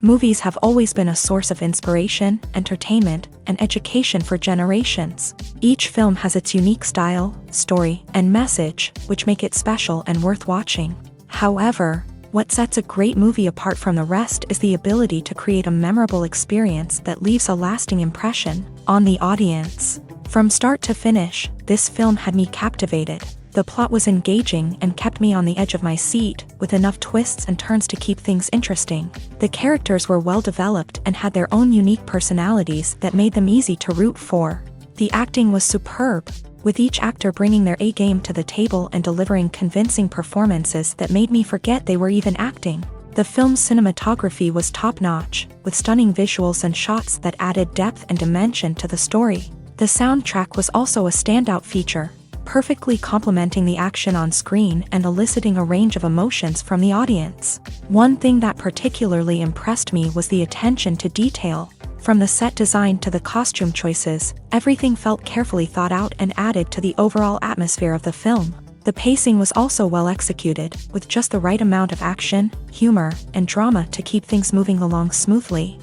Movies have always been a source of inspiration, entertainment, and education for generations. Each film has its unique style, story, and message, which make it special and worth watching. However, what sets a great movie apart from the rest is the ability to create a memorable experience that leaves a lasting impression on the audience. From start to finish, this film had me captivated. The plot was engaging and kept me on the edge of my seat, with enough twists and turns to keep things interesting. The characters were well developed and had their own unique personalities that made them easy to root for. The acting was superb, with each actor bringing their A-game to the table and delivering convincing performances that made me forget they were even acting. The film's cinematography was top-notch, with stunning visuals and shots that added depth and dimension to the story. The soundtrack was also a standout feature, perfectly complementing the action on screen and eliciting a range of emotions from the audience. One thing that particularly impressed me was the attention to detail. From the set design to the costume choices, everything felt carefully thought out and added to the overall atmosphere of the film. The pacing was also well executed, with just the right amount of action, humor, and drama to keep things moving along smoothly.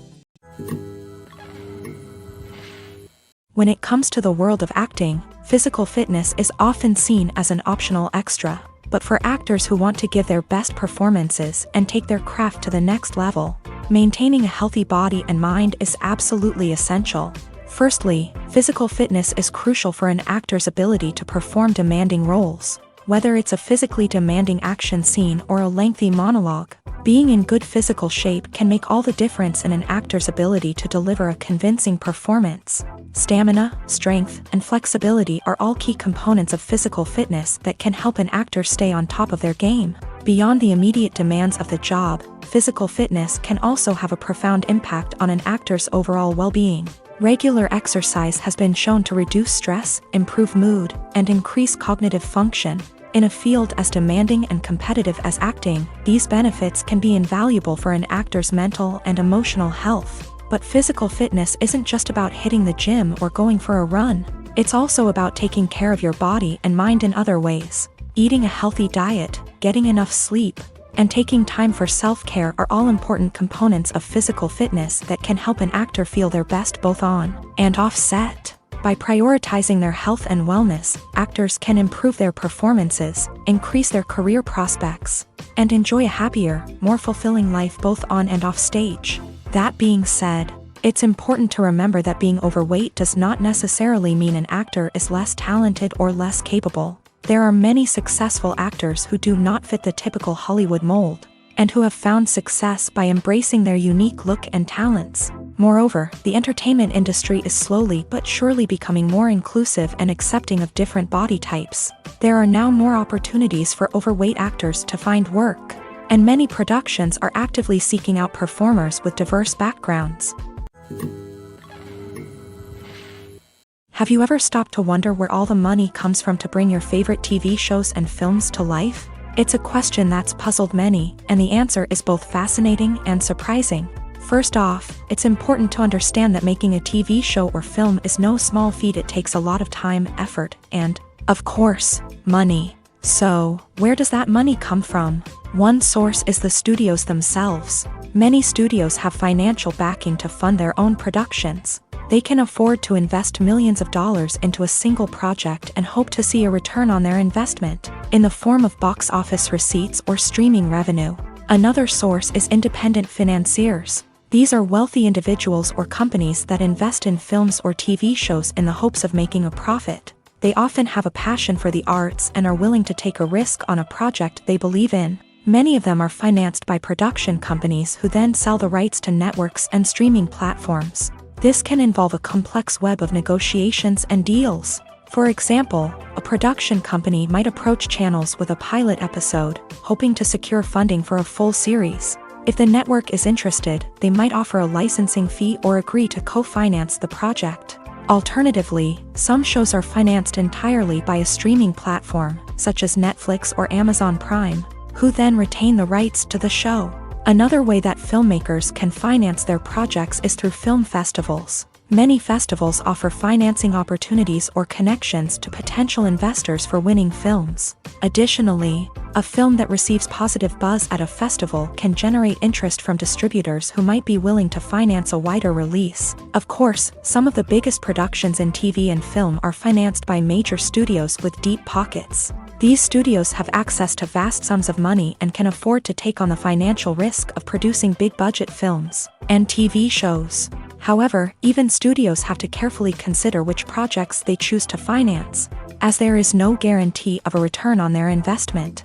When it comes to the world of acting, physical fitness is often seen as an optional extra, but for actors who want to give their best performances and take their craft to the next level, maintaining a healthy body and mind is absolutely essential. Firstly, physical fitness is crucial for an actor's ability to perform demanding roles. Whether it's a physically demanding action scene or a lengthy monologue, being in good physical shape can make all the difference in an actor's ability to deliver a convincing performance. Stamina, strength, and flexibility are all key components of physical fitness that can help an actor stay on top of their game. Beyond the immediate demands of the job, physical fitness can also have a profound impact on an actor's overall well-being. Regular exercise has been shown to reduce stress, improve mood, and increase cognitive function. In a field as demanding and competitive as acting, these benefits can be invaluable for an actor's mental and emotional health. But physical fitness isn't just about hitting the gym or going for a run. It's also about taking care of your body and mind in other ways. Eating a healthy diet, getting enough sleep, and taking time for self-care are all important components of physical fitness that can help an actor feel their best both on and off set. By prioritizing their health and wellness, actors can improve their performances, increase their career prospects, and enjoy a happier, more fulfilling life both on and off stage. That being said, it's important to remember that being overweight does not necessarily mean an actor is less talented or less capable. There are many successful actors who do not fit the typical Hollywood mold, and who have found success by embracing their unique look and talents. Moreover, the entertainment industry is slowly but surely becoming more inclusive and accepting of different body types. There are now more opportunities for overweight actors to find work, and many productions are actively seeking out performers with diverse backgrounds. Have you ever stopped to wonder where all the money comes from to bring your favorite TV shows and films to life? It's a question that's puzzled many, and the answer is both fascinating and surprising. First off, it's important to understand that making a TV show or film is no small feat. It takes a lot of time, effort, and, of course, money. So, where does that money come from? One source is the studios themselves. Many studios have financial backing to fund their own productions. They can afford to invest millions of dollars into a single project and hope to see a return on their investment, in the form of box office receipts or streaming revenue. Another source is independent financiers. These are wealthy individuals or companies that invest in films or TV shows in the hopes of making a profit. They often have a passion for the arts and are willing to take a risk on a project they believe in. Many of them are financed by production companies who then sell the rights to networks and streaming platforms. This can involve a complex web of negotiations and deals. For example, a production company might approach channels with a pilot episode, hoping to secure funding for a full series. If the network is interested, they might offer a licensing fee or agree to co-finance the project. Alternatively, some shows are financed entirely by a streaming platform, such as Netflix or Amazon Prime, who then retain the rights to the show. Another way that filmmakers can finance their projects is through film festivals. Many festivals offer financing opportunities or connections to potential investors for winning films. Additionally, a film that receives positive buzz at a festival can generate interest from distributors who might be willing to finance a wider release. Of course, some of the biggest productions in TV and film are financed by major studios with deep pockets. These studios have access to vast sums of money and can afford to take on the financial risk of producing big-budget films and TV shows. However, even studios have to carefully consider which projects they choose to finance, as there is no guarantee of a return on their investment.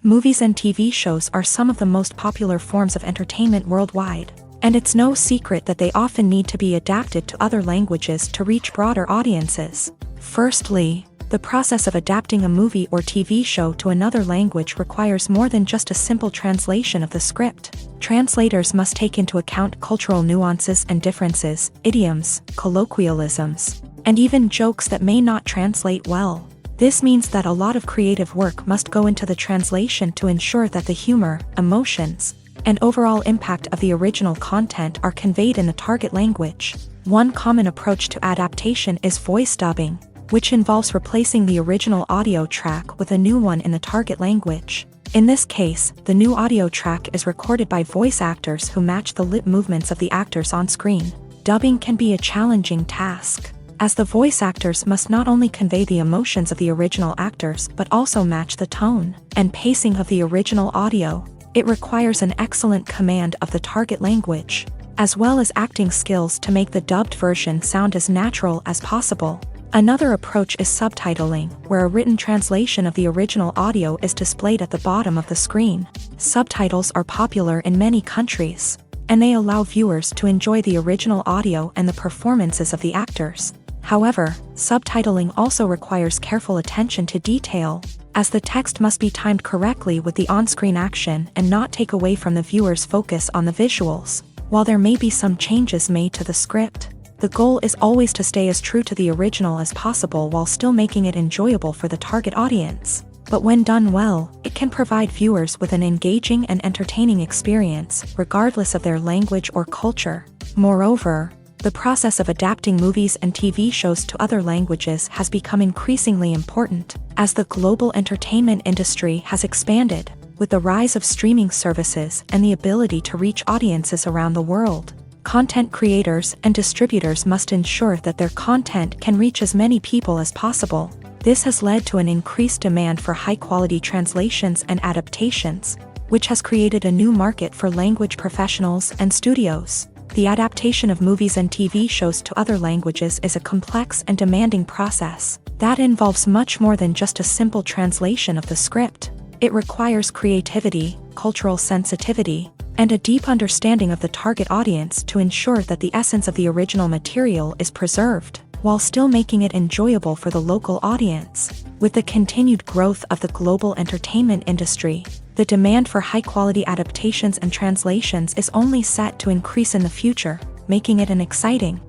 Movies and TV shows are some of the most popular forms of entertainment worldwide, and it's no secret that they often need to be adapted to other languages to reach broader audiences. Firstly, the process of adapting a movie or TV show to another language requires more than just a simple translation of the script. Translators must take into account cultural nuances and differences, idioms, colloquialisms, and even jokes that may not translate well. This means that a lot of creative work must go into the translation to ensure that the humor, emotions, and overall impact of the original content are conveyed in the target language. One common approach to adaptation is voice dubbing, which involves replacing the original audio track with a new one in the target language. In this case, the new audio track is recorded by voice actors who match the lip movements of the actors on screen. Dubbing can be a challenging task, as the voice actors must not only convey the emotions of the original actors but also match the tone and pacing of the original audio. It requires an excellent command of the target language, as well as acting skills to make the dubbed version sound as natural as possible. Another approach is subtitling, where a written translation of the original audio is displayed at the bottom of the screen. Subtitles are popular in many countries, and they allow viewers to enjoy the original audio and the performances of the actors. However, subtitling also requires careful attention to detail, as the text must be timed correctly with the on-screen action and not take away from the viewer's focus on the visuals. While there may be some changes made to the script, the goal is always to stay as true to the original as possible while still making it enjoyable for the target audience. But when done well, it can provide viewers with an engaging and entertaining experience, regardless of their language or culture. Moreover, the process of adapting movies and TV shows to other languages has become increasingly important, as the global entertainment industry has expanded, with the rise of streaming services and the ability to reach audiences around the world. Content creators and distributors must ensure that their content can reach as many people as possible. This has led to an increased demand for high-quality translations and adaptations, which has created a new market for language professionals and studios. The adaptation of movies and TV shows to other languages is a complex and demanding process that involves much more than just a simple translation of the script. It requires creativity, cultural sensitivity, and a deep understanding of the target audience to ensure that the essence of the original material is preserved, while still making it enjoyable for the local audience. With the continued growth of the global entertainment industry, the demand for high-quality adaptations and translations is only set to increase in the future, making it an exciting.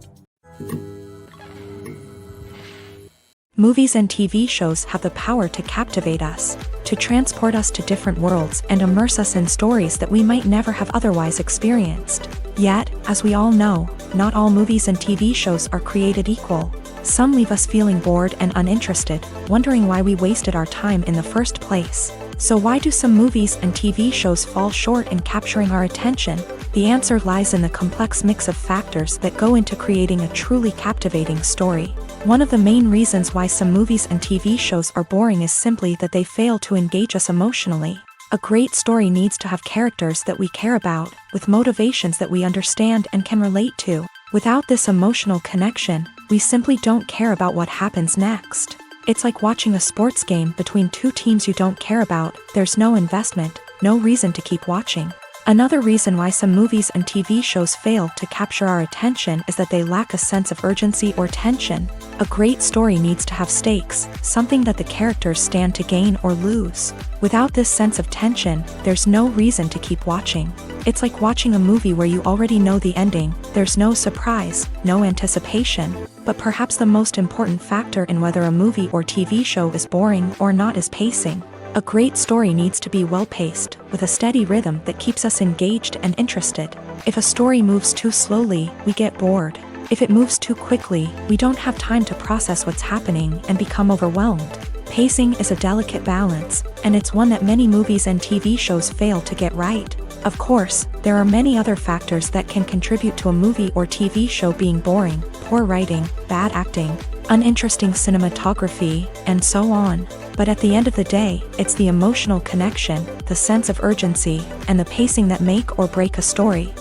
Movies and TV shows have the power to captivate us, to transport us to different worlds and immerse us in stories that we might never have otherwise experienced. Yet, as we all know, not all movies and TV shows are created equal. Some leave us feeling bored and uninterested, wondering why we wasted our time in the first place. So why do some movies and TV shows fall short in capturing our attention? The answer lies in the complex mix of factors that go into creating a truly captivating story. One of the main reasons why some movies and TV shows are boring is simply that they fail to engage us emotionally. A great story needs to have characters that we care about, with motivations that we understand and can relate to. Without this emotional connection, we simply don't care about what happens next. It's like watching a sports game between two teams you don't care about. There's no investment, no reason to keep watching. Another reason why some movies and TV shows fail to capture our attention is that they lack a sense of urgency or tension. A great story needs to have stakes, something that the characters stand to gain or lose. Without this sense of tension, there's no reason to keep watching. It's like watching a movie where you already know the ending. There's no surprise, no anticipation. But perhaps the most important factor in whether a movie or TV show is boring or not is pacing. A great story needs to be well-paced, with a steady rhythm that keeps us engaged and interested. If a story moves too slowly, we get bored. If it moves too quickly, we don't have time to process what's happening and become overwhelmed. Pacing is a delicate balance, and it's one that many movies and TV shows fail to get right. Of course, there are many other factors that can contribute to a movie or TV show being boring: poor writing, bad acting, uninteresting cinematography, and so on. But at the end of the day, it's the emotional connection, the sense of urgency, and the pacing that make or break a story.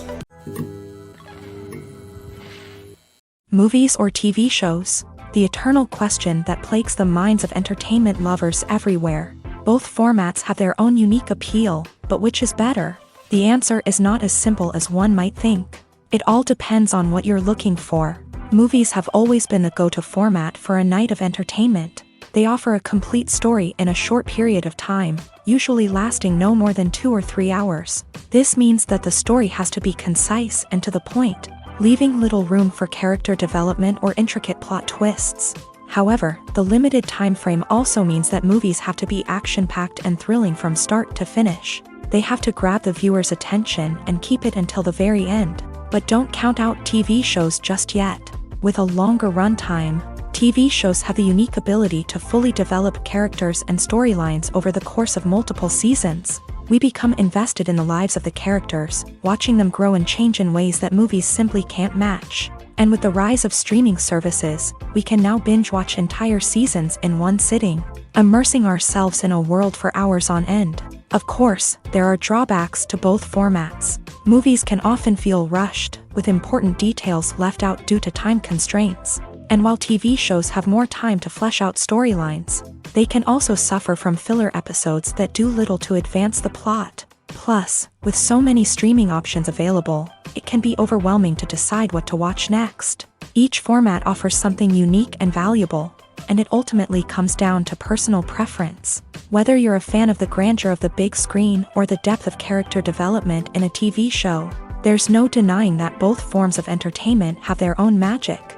Movies or TV shows? The eternal question that plagues the minds of entertainment lovers everywhere. Both formats have their own unique appeal, but which is better? The answer is not as simple as one might think. It all depends on what you're looking for. Movies have always been the go-to format for a night of entertainment. They offer a complete story in a short period of time, usually lasting no more than 2 or 3 hours. This means that the story has to be concise and to the point, leaving little room for character development or intricate plot twists. However, the limited time frame also means that movies have to be action-packed and thrilling from start to finish. They have to grab the viewer's attention and keep it until the very end. But don't count out TV shows just yet. With a longer runtime, TV shows have the unique ability to fully develop characters and storylines over the course of multiple seasons. We become invested in the lives of the characters, watching them grow and change in ways that movies simply can't match. And with the rise of streaming services, we can now binge-watch entire seasons in one sitting, immersing ourselves in a world for hours on end. Of course, there are drawbacks to both formats. Movies can often feel rushed, with important details left out due to time constraints. And while TV shows have more time to flesh out storylines, they can also suffer from filler episodes that do little to advance the plot. Plus, with so many streaming options available, it can be overwhelming to decide what to watch next. Each format offers something unique and valuable, and it ultimately comes down to personal preference. Whether you're a fan of the grandeur of the big screen or the depth of character development in a TV show, there's no denying that both forms of entertainment have their own magic.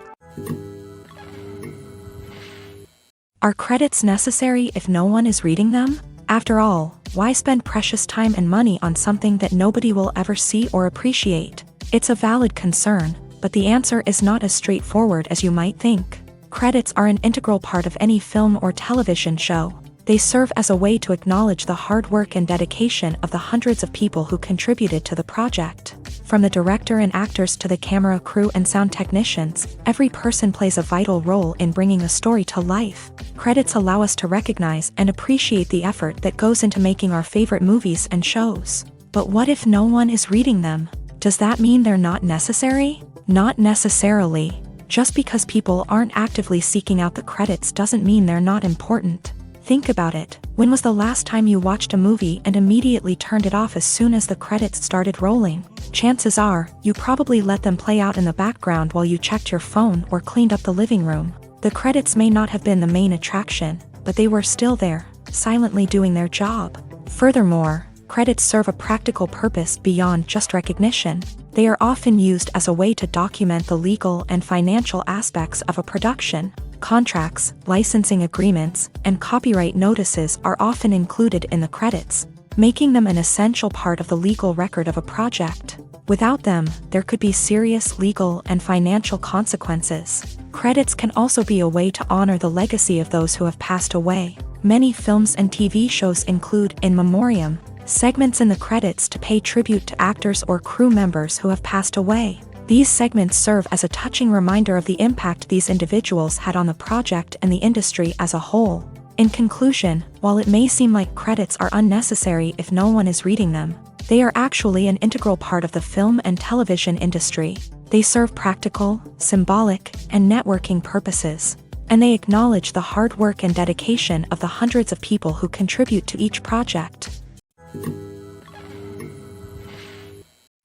Are credits necessary if no one is reading them? After all, why spend precious time and money on something that nobody will ever see or appreciate? It's a valid concern, but the answer is not as straightforward as you might think. Credits are an integral part of any film or television show. They serve as a way to acknowledge the hard work and dedication of the hundreds of people who contributed to the project. From the director and actors to the camera crew and sound technicians, every person plays a vital role in bringing a story to life. Credits allow us to recognize and appreciate the effort that goes into making our favorite movies and shows. But what if no one is reading them? Does that mean they're not necessary? Not necessarily. Just because people aren't actively seeking out the credits doesn't mean they're not important. Think about it. When was the last time you watched a movie and immediately turned it off as soon as the credits started rolling? Chances are, you probably let them play out in the background while you checked your phone or cleaned up the living room. The credits may not have been the main attraction, but they were still there, silently doing their job. Furthermore, credits serve a practical purpose beyond just recognition. They are often used as a way to document the legal and financial aspects of a production. Contracts, licensing agreements, and copyright notices are often included in the credits, making them an essential part of the legal record of a project. Without them, there could be serious legal and financial consequences. Credits can also be a way to honor the legacy of those who have passed away. Many films and TV shows include in memoriam segments in the credits to pay tribute to actors or crew members who have passed away. These segments serve as a touching reminder of the impact these individuals had on the project and the industry as a whole. In conclusion, while it may seem like credits are unnecessary if no one is reading them, they are actually an integral part of the film and television industry. They serve practical, symbolic, and networking purposes, and they acknowledge the hard work and dedication of the hundreds of people who contribute to each project.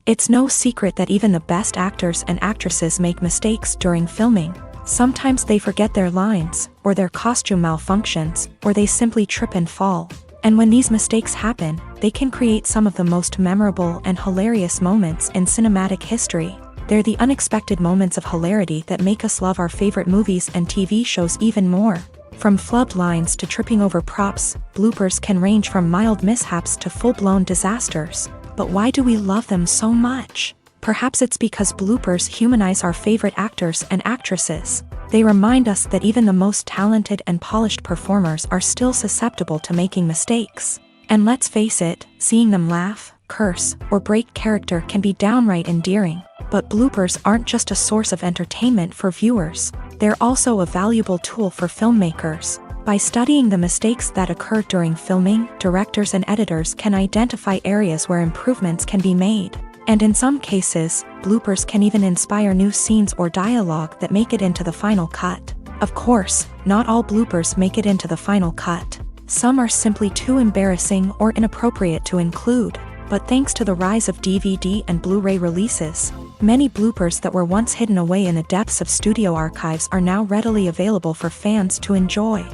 It's no secret that even the best actors and actresses make mistakes during filming. Sometimes they forget their lines, or their costume malfunctions, or they simply trip and fall. And when these mistakes happen, they can create some of the most memorable and hilarious moments in cinematic history. They're the unexpected moments of hilarity that make us love our favorite movies and TV shows even more. From flubbed lines to tripping over props, bloopers can range from mild mishaps to full-blown disasters. But why do we love them so much? Perhaps it's because bloopers humanize our favorite actors and actresses. They remind us that even the most talented and polished performers are still susceptible to making mistakes. And let's face it, seeing them laugh, curse, or break character can be downright endearing. But bloopers aren't just a source of entertainment for viewers. They're also a valuable tool for filmmakers. By studying the mistakes that occur during filming, directors and editors can identify areas where improvements can be made. And in some cases, bloopers can even inspire new scenes or dialogue that make it into the final cut. Of course, not all bloopers make it into the final cut. Some are simply too embarrassing or inappropriate to include. But thanks to the rise of DVD and Blu-ray releases, many bloopers that were once hidden away in the depths of studio archives are now readily available for fans to enjoy.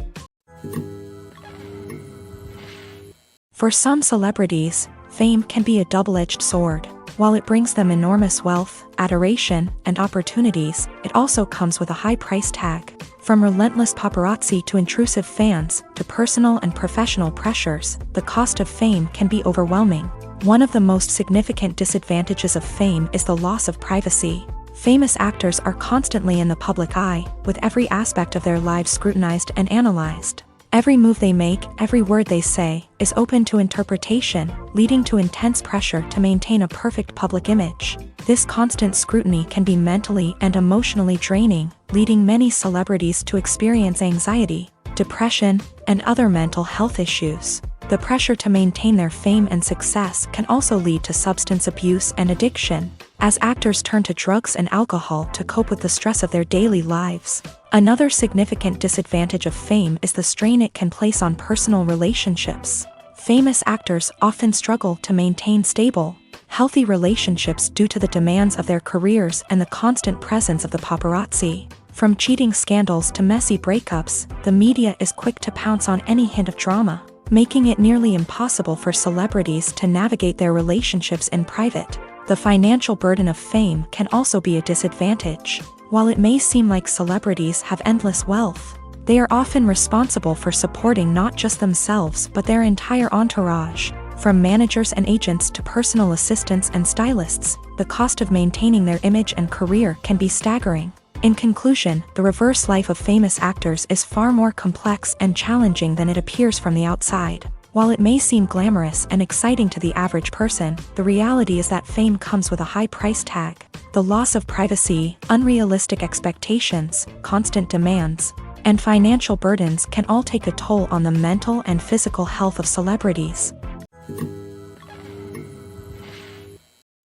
For some celebrities, fame can be a double-edged sword. While it brings them enormous wealth, adoration, and opportunities, it also comes with a high price tag. From relentless paparazzi to intrusive fans, to personal and professional pressures, the cost of fame can be overwhelming. One of the most significant disadvantages of fame is the loss of privacy. Famous actors are constantly in the public eye, with every aspect of their lives scrutinized and analyzed. Every move they make, every word they say, is open to interpretation, leading to intense pressure to maintain a perfect public image. This constant scrutiny can be mentally and emotionally draining, leading many celebrities to experience anxiety, depression, and other mental health issues. The pressure to maintain their fame and success can also lead to substance abuse and addiction, as actors turn to drugs and alcohol to cope with the stress of their daily lives. Another significant disadvantage of fame is the strain it can place on personal relationships. Famous actors often struggle to maintain stable, healthy relationships due to the demands of their careers and the constant presence of the paparazzi. From cheating scandals to messy breakups, the media is quick to pounce on any hint of drama, making it nearly impossible for celebrities to navigate their relationships in private. The financial burden of fame can also be a disadvantage. While it may seem like celebrities have endless wealth, they are often responsible for supporting not just themselves but their entire entourage. From managers and agents to personal assistants and stylists, the cost of maintaining their image and career can be staggering. In conclusion, the reverse life of famous actors is far more complex and challenging than it appears from the outside. While it may seem glamorous and exciting to the average person, the reality is that fame comes with a high price tag. The loss of privacy, unrealistic expectations, constant demands, and financial burdens can all take a toll on the mental and physical health of celebrities.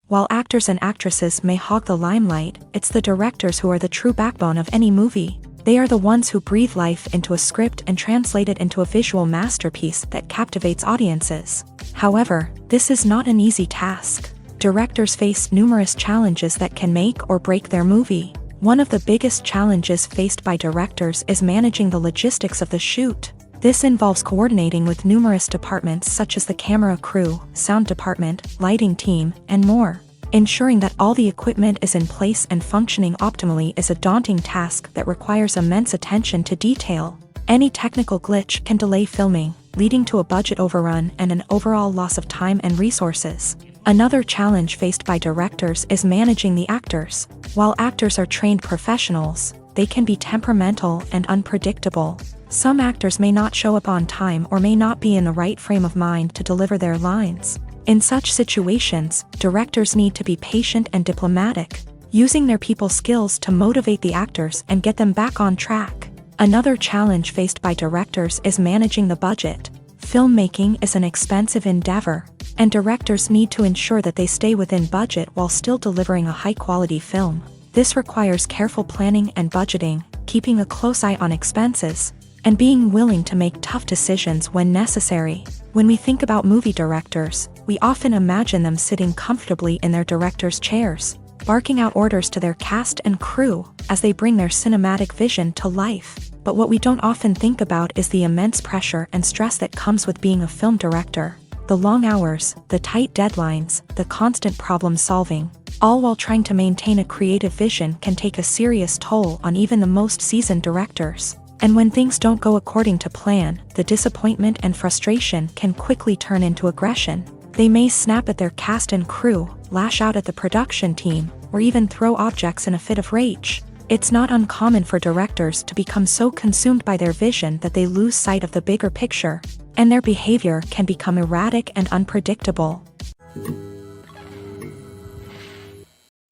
While actors and actresses may hog the limelight, it's the directors who are the true backbone of any movie. They are the ones who breathe life into a script and translate it into a visual masterpiece that captivates audiences. However, this is not an easy task. Directors face numerous challenges that can make or break their movie. One of the biggest challenges faced by directors is managing the logistics of the shoot. This involves coordinating with numerous departments such as the camera crew, sound department, lighting team, and more. Ensuring that all the equipment is in place and functioning optimally is a daunting task that requires immense attention to detail. Any technical glitch can delay filming, leading to a budget overrun and an overall loss of time and resources. Another challenge faced by directors is managing the actors. While actors are trained professionals, they can be temperamental and unpredictable. Some actors may not show up on time or may not be in the right frame of mind to deliver their lines. In such situations, directors need to be patient and diplomatic, using their people skills to motivate the actors and get them back on track. Another challenge faced by directors is managing the budget. Filmmaking is an expensive endeavor, and directors need to ensure that they stay within budget while still delivering a high-quality film. This requires careful planning and budgeting, keeping a close eye on expenses, and being willing to make tough decisions when necessary. When we think about movie directors, we often imagine them sitting comfortably in their director's chairs, barking out orders to their cast and crew as they bring their cinematic vision to life. But what we don't often think about is the immense pressure and stress that comes with being a film director. The long hours, the tight deadlines, the constant problem solving, all while trying to maintain a creative vision can take a serious toll on even the most seasoned directors. And when things don't go according to plan, the disappointment and frustration can quickly turn into aggression. They may snap at their cast and crew, lash out at the production team, or even throw objects in a fit of rage. It's not uncommon for directors to become so consumed by their vision that they lose sight of the bigger picture, and their behavior can become erratic and unpredictable.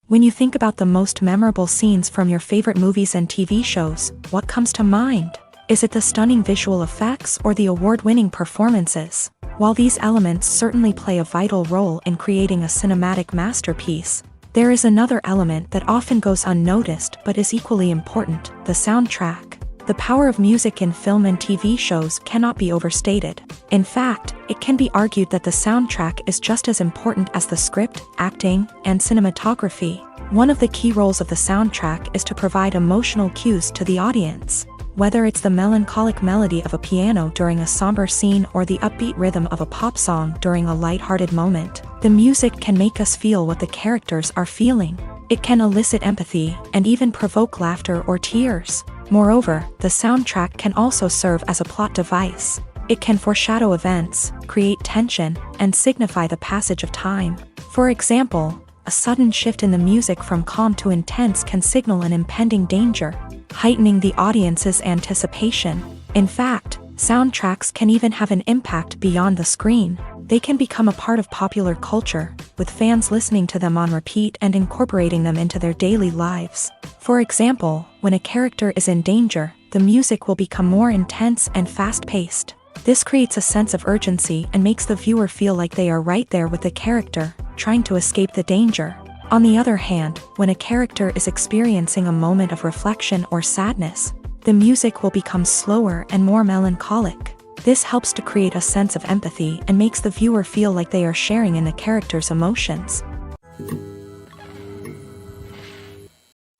When you think about the most memorable scenes from your favorite movies and TV shows, what comes to mind? Is it the stunning visual effects or the award-winning performances? While these elements certainly play a vital role in creating a cinematic masterpiece, there is another element that often goes unnoticed but is equally important: the soundtrack. The power of music in film and TV shows cannot be overstated. In fact, it can be argued that the soundtrack is just as important as the script, acting, and cinematography. One of the key roles of the soundtrack is to provide emotional cues to the audience. Whether it's the melancholic melody of a piano during a somber scene or the upbeat rhythm of a pop song during a lighthearted moment, the music can make us feel what the characters are feeling. It can elicit empathy and even provoke laughter or tears. Moreover, the soundtrack can also serve as a plot device. It can foreshadow events, create tension, and signify the passage of time. For example, a sudden shift in the music from calm to intense can signal an impending danger, heightening the audience's anticipation. In fact, soundtracks can even have an impact beyond the screen. They can become a part of popular culture, with fans listening to them on repeat and incorporating them into their daily lives. For example, when a character is in danger, the music will become more intense and fast-paced. This creates a sense of urgency and makes the viewer feel like they are right there with the character, trying to escape the danger. On the other hand, when a character is experiencing a moment of reflection or sadness, the music will become slower and more melancholic. This helps to create a sense of empathy and makes the viewer feel like they are sharing in the character's emotions.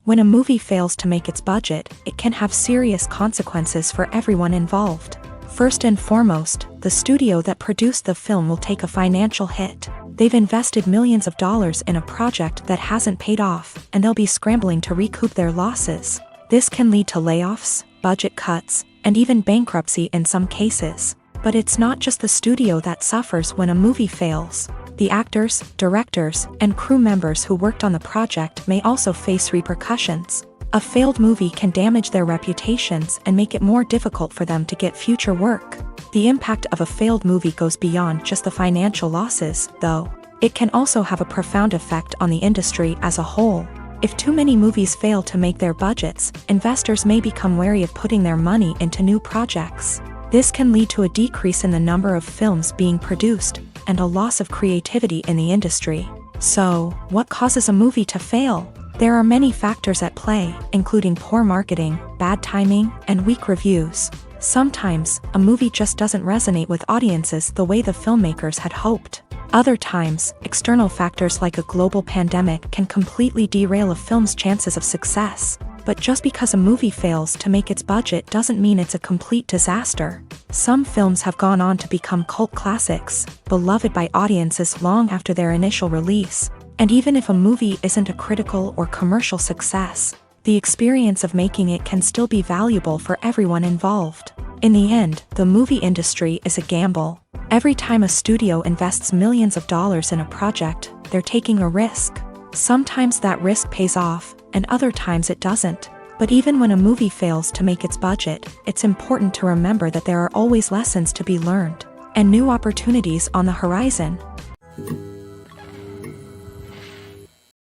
When a movie fails to make its budget, it can have serious consequences for everyone involved. First and foremost, the studio that produced the film will take a financial hit. They've invested millions of dollars in a project that hasn't paid off, and they'll be scrambling to recoup their losses. This can lead to layoffs, budget cuts, and even bankruptcy in some cases. But it's not just the studio that suffers when a movie fails. The actors, directors, and crew members who worked on the project may also face repercussions. A failed movie can damage their reputations and make it more difficult for them to get future work. The impact of a failed movie goes beyond just the financial losses, though. It can also have a profound effect on the industry as a whole. If too many movies fail to make their budgets, investors may become wary of putting their money into new projects. This can lead to a decrease in the number of films being produced, and a loss of creativity in the industry. So, what causes a movie to fail? There are many factors at play, including poor marketing, bad timing, and weak reviews. Sometimes, a movie just doesn't resonate with audiences the way the filmmakers had hoped. Other times, external factors like a global pandemic can completely derail a film's chances of success. But just because a movie fails to make its budget doesn't mean it's a complete disaster. Some films have gone on to become cult classics, beloved by audiences long after their initial release. And even if a movie isn't a critical or commercial success, the experience of making it can still be valuable for everyone involved. In the end, the movie industry is a gamble. Every time a studio invests millions of dollars in a project, they're taking a risk. Sometimes that risk pays off, and other times it doesn't. But even when a movie fails to make its budget, it's important to remember that there are always lessons to be learned, and new opportunities on the horizon.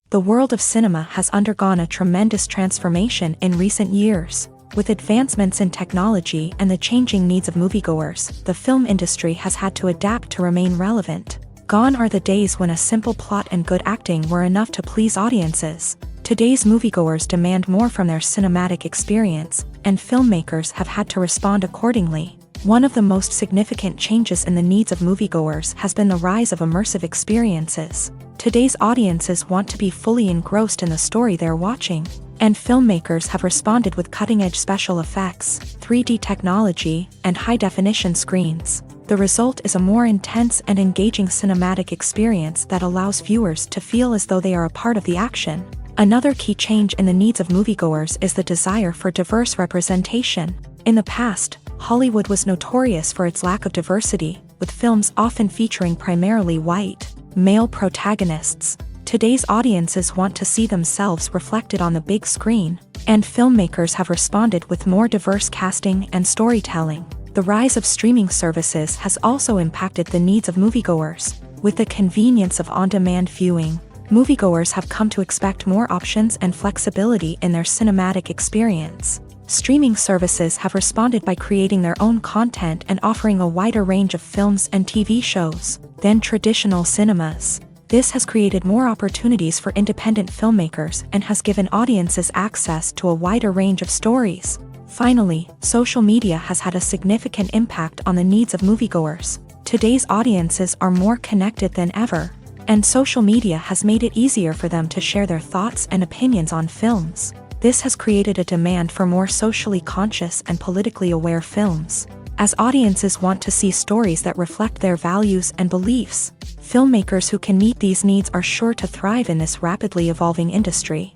The world of cinema has undergone a tremendous transformation in recent years. With advancements in technology and the changing needs of moviegoers, the film industry has had to adapt to remain relevant. Gone are the days when a simple plot and good acting were enough to please audiences. Today's moviegoers demand more from their cinematic experience, and filmmakers have had to respond accordingly. One of the most significant changes in the needs of moviegoers has been the rise of immersive experiences. Today's audiences want to be fully engrossed in the story they're watching, and filmmakers have responded with cutting-edge special effects, 3D technology, and high-definition screens. The result is a more intense and engaging cinematic experience that allows viewers to feel as though they are a part of the action. Another key change in the needs of moviegoers is the desire for diverse representation. In the past, Hollywood was notorious for its lack of diversity, with films often featuring primarily white, male protagonists. Today's audiences want to see themselves reflected on the big screen, and filmmakers have responded with more diverse casting and storytelling. The rise of streaming services has also impacted the needs of moviegoers. With the convenience of on-demand viewing, moviegoers have come to expect more options and flexibility in their cinematic experience. Streaming services have responded by creating their own content and offering a wider range of films and TV shows than traditional cinemas. This has created more opportunities for independent filmmakers and has given audiences access to a wider range of stories. Finally, social media has had a significant impact on the needs of moviegoers. Today's audiences are more connected than ever, and social media has made it easier for them to share their thoughts and opinions on films. This has created a demand for more socially conscious and politically aware films. As audiences want to see stories that reflect their values and beliefs, filmmakers who can meet these needs are sure to thrive in this rapidly evolving industry.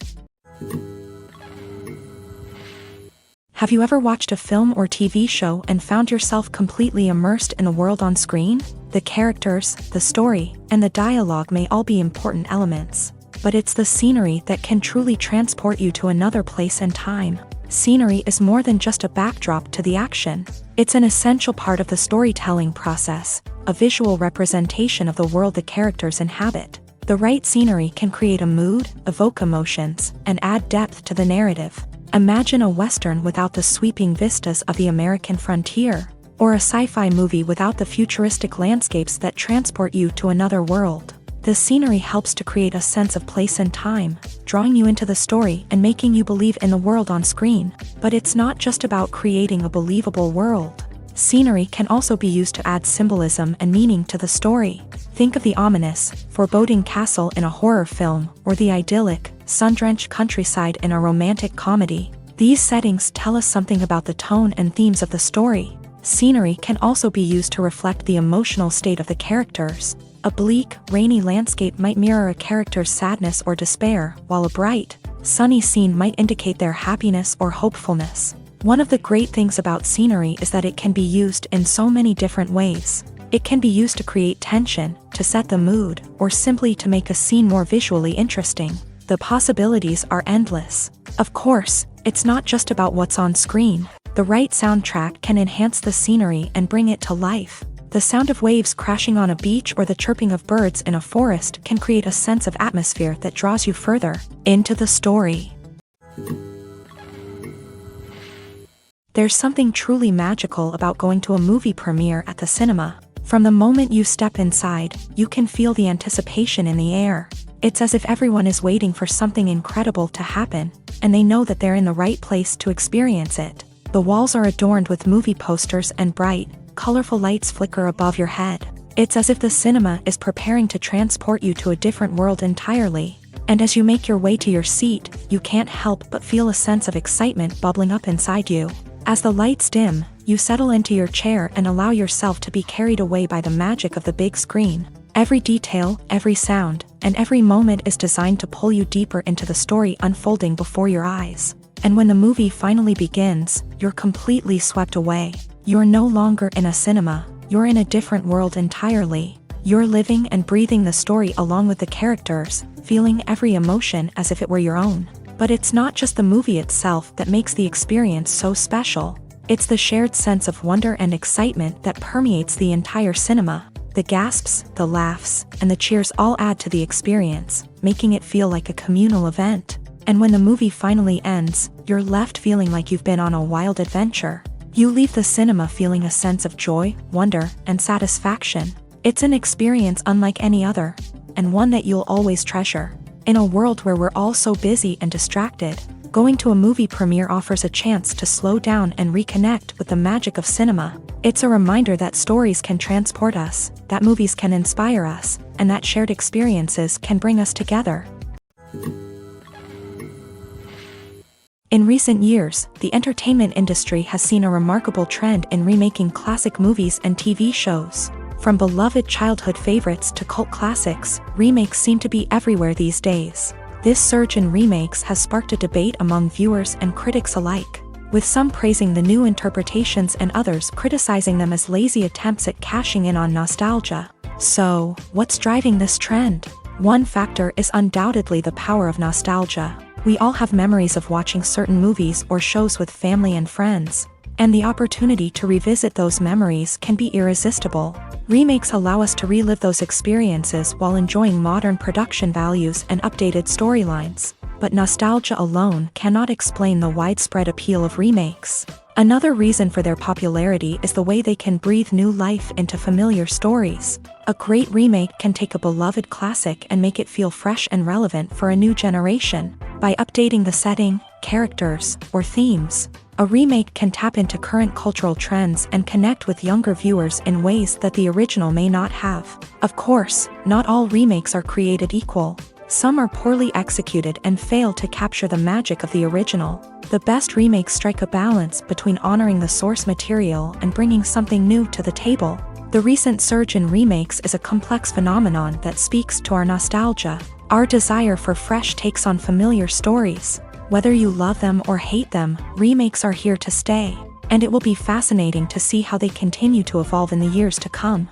Have you ever watched a film or TV show and found yourself completely immersed in the world on screen? The characters, the story, and the dialogue may all be important elements, but it's the scenery that can truly transport you to another place and time. Scenery is more than just a backdrop to the action. It's an essential part of the storytelling process, a visual representation of the world the characters inhabit. The right scenery can create a mood, evoke emotions, and add depth to the narrative. Imagine a Western without the sweeping vistas of the American frontier, or a sci-fi movie without the futuristic landscapes that transport you to another world. The scenery helps to create a sense of place and time, drawing you into the story and making you believe in the world on screen. But it's not just about creating a believable world. Scenery can also be used to add symbolism and meaning to the story. Think of the ominous, foreboding castle in a horror film, or the idyllic, sun-drenched countryside in a romantic comedy. These settings tell us something about the tone and themes of the story. Scenery can also be used to reflect the emotional state of the characters. A bleak, rainy landscape might mirror a character's sadness or despair, while a bright, sunny scene might indicate their happiness or hopefulness. One of the great things about scenery is that it can be used in so many different ways. It can be used to create tension, to set the mood, or simply to make a scene more visually interesting. The possibilities are endless. Of course, it's not just about what's on screen. The right soundtrack can enhance the scenery and bring it to life. The sound of waves crashing on a beach or the chirping of birds in a forest can create a sense of atmosphere that draws you further into the story. There's something truly magical about going to a movie premiere at the cinema. From the moment you step inside, you can feel the anticipation in the air. It's as if everyone is waiting for something incredible to happen, and they know that they're in the right place to experience it. The walls are adorned with movie posters and bright, colorful lights flicker above your head. It's as if the cinema is preparing to transport you to a different world entirely. And as you make your way to your seat, you can't help but feel a sense of excitement bubbling up inside you. As the lights dim, you settle into your chair and allow yourself to be carried away by the magic of the big screen. Every detail, every sound, and every moment is designed to pull you deeper into the story unfolding before your eyes. And when the movie finally begins, you're completely swept away. You're no longer in a cinema, you're in a different world entirely. You're living and breathing the story along with the characters, feeling every emotion as if it were your own. But it's not just the movie itself that makes the experience so special. It's the shared sense of wonder and excitement that permeates the entire cinema. The gasps, the laughs, and the cheers all add to the experience, making it feel like a communal event. And when the movie finally ends, you're left feeling like you've been on a wild adventure. You leave the cinema feeling a sense of joy, wonder, and satisfaction. It's an experience unlike any other, and one that you'll always treasure. In a world where we're all so busy and distracted, going to a movie premiere offers a chance to slow down and reconnect with the magic of cinema. It's a reminder that stories can transport us, that movies can inspire us, and that shared experiences can bring us together. In recent years, the entertainment industry has seen a remarkable trend in remaking classic movies and TV shows. From beloved childhood favorites to cult classics, remakes seem to be everywhere these days. This surge in remakes has sparked a debate among viewers and critics alike. with some praising the new interpretations and others criticizing them as lazy attempts at cashing in on nostalgia. So, what's driving this trend? One factor is undoubtedly the power of nostalgia. We all have memories of watching certain movies or shows with family and friends, and the opportunity to revisit those memories can be irresistible. Remakes allow us to relive those experiences while enjoying modern production values and updated storylines. But nostalgia alone cannot explain the widespread appeal of remakes. Another reason for their popularity is the way they can breathe new life into familiar stories. A great remake can take a beloved classic and make it feel fresh and relevant for a new generation. By updating the setting, characters, or themes, a remake can tap into current cultural trends and connect with younger viewers in ways that the original may not have. Of course, not all remakes are created equal. Some are poorly executed and fail to capture the magic of the original. The best remakes strike a balance between honoring the source material and bringing something new to the table. The recent surge in remakes is a complex phenomenon that speaks to our nostalgia, our desire for fresh takes on familiar stories. Whether you love them or hate them, remakes are here to stay, and it will be fascinating to see how they continue to evolve in the years to come.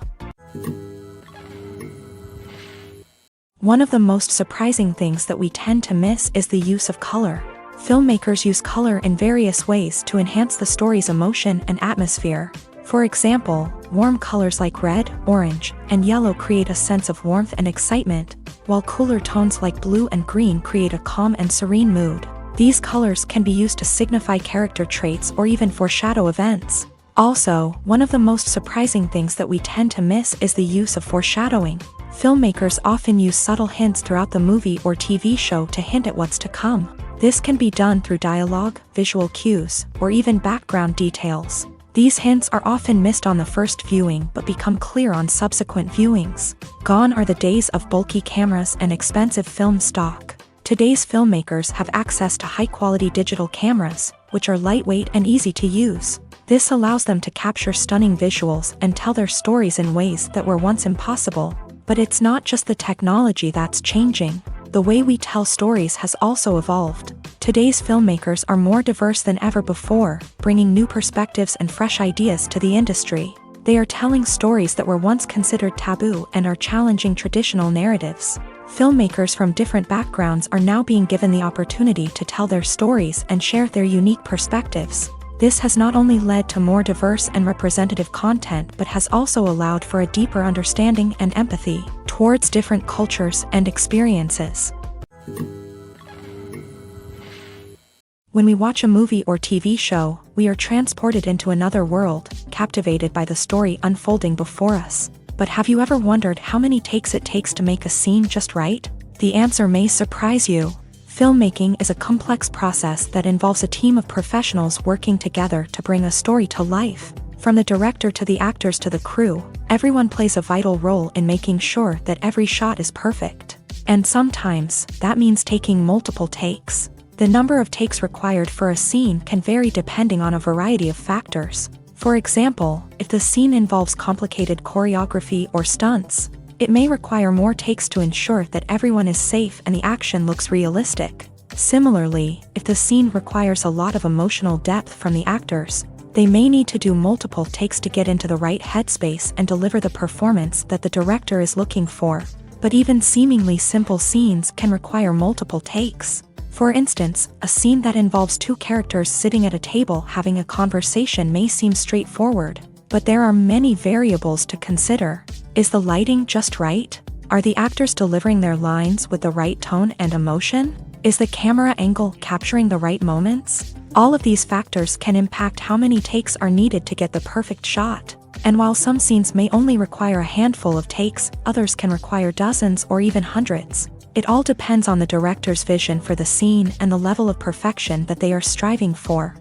One of the most surprising things that we tend to miss is the use of color. Filmmakers use color in various ways to enhance the story's emotion and atmosphere. For example, warm colors like red, orange, and yellow create a sense of warmth and excitement, while cooler tones like blue and green create a calm and serene mood. These colors can be used to signify character traits or even foreshadow events. Also, one of the most surprising things that we tend to miss is the use of foreshadowing. Filmmakers often use subtle hints throughout the movie or TV show to hint at what's to come. This can be done through dialogue, visual cues, or even background details. These hints are often missed on the first viewing but become clear on subsequent viewings. Gone are the days of bulky cameras and expensive film stock. Today's filmmakers have access to high-quality digital cameras, which are lightweight and easy to use. This allows them to capture stunning visuals and tell their stories in ways that were once impossible. But it's not just the technology that's changing. The way we tell stories has also evolved. Today's filmmakers are more diverse than ever before, bringing new perspectives and fresh ideas to the industry. They are telling stories that were once considered taboo and are challenging traditional narratives. Filmmakers from different backgrounds are now being given the opportunity to tell their stories and share their unique perspectives. This has not only led to more diverse and representative content but has also allowed for a deeper understanding and empathy towards different cultures and experiences. When we watch a movie or TV show, we are transported into another world, captivated by the story unfolding before us. But have you ever wondered how many takes it takes to make a scene just right? The answer may surprise you. Filmmaking is a complex process that involves a team of professionals working together to bring a story to life. From the director to the actors to the crew, everyone plays a vital role in making sure that every shot is perfect. And sometimes, that means taking multiple takes. The number of takes required for a scene can vary depending on a variety of factors. For example, if the scene involves complicated choreography or stunts, it may require more takes to ensure that everyone is safe and the action looks realistic. Similarly, if the scene requires a lot of emotional depth from the actors, they may need to do multiple takes to get into the right headspace and deliver the performance that the director is looking for. But even seemingly simple scenes can require multiple takes. For instance, a scene that involves two characters sitting at a table having a conversation may seem straightforward, but there are many variables to consider. Is the lighting just right? Are the actors delivering their lines with the right tone and emotion? Is the camera angle capturing the right moments? All of these factors can impact how many takes are needed to get the perfect shot. And while some scenes may only require a handful of takes, others can require dozens or even hundreds. It all depends on the director's vision for the scene and the level of perfection that they are striving for.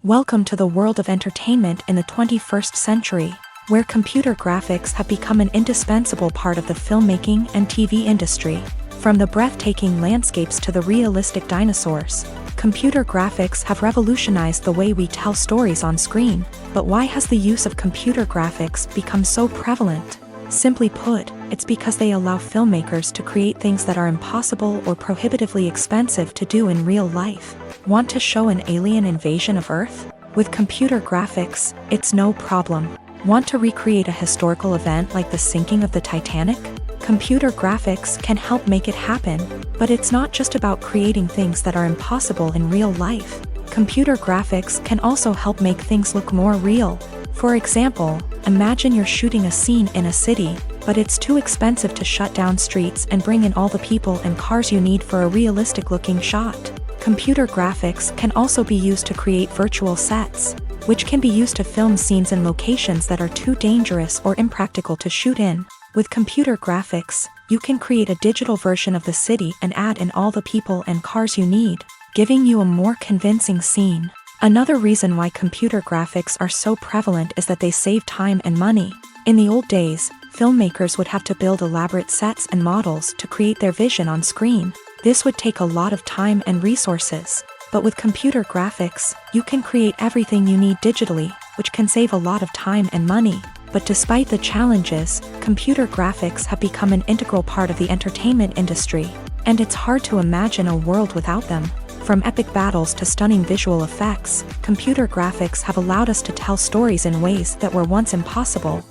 Welcome to the world of entertainment in the 21st century, where computer graphics have become an indispensable part of the filmmaking and TV industry. From the breathtaking landscapes to the realistic dinosaurs, computer graphics have revolutionized the way we tell stories on screen. But why has the use of computer graphics become so prevalent? Simply put, it's because they allow filmmakers to create things that are impossible or prohibitively expensive to do in real life. Want to show an alien invasion of Earth? With computer graphics, it's no problem. Want to recreate a historical event like the sinking of the Titanic? Computer graphics can help make it happen, but it's not just about creating things that are impossible in real life. Computer graphics can also help make things look more real. For example, imagine you're shooting a scene in a city, but it's too expensive to shut down streets and bring in all the people and cars you need for a realistic-looking shot. Computer graphics can also be used to create virtual sets, which can be used to film scenes in locations that are too dangerous or impractical to shoot in. With computer graphics, you can create a digital version of the city and add in all the people and cars you need, giving you a more convincing scene. Another reason why computer graphics are so prevalent is that they save time and money. In the old days, filmmakers would have to build elaborate sets and models to create their vision on screen. This would take a lot of time and resources. But with computer graphics, you can create everything you need digitally, which can save a lot of time and money. But despite the challenges, computer graphics have become an integral part of the entertainment industry, and it's hard to imagine a world without them. From epic battles to stunning visual effects, computer graphics have allowed us to tell stories in ways that were once impossible.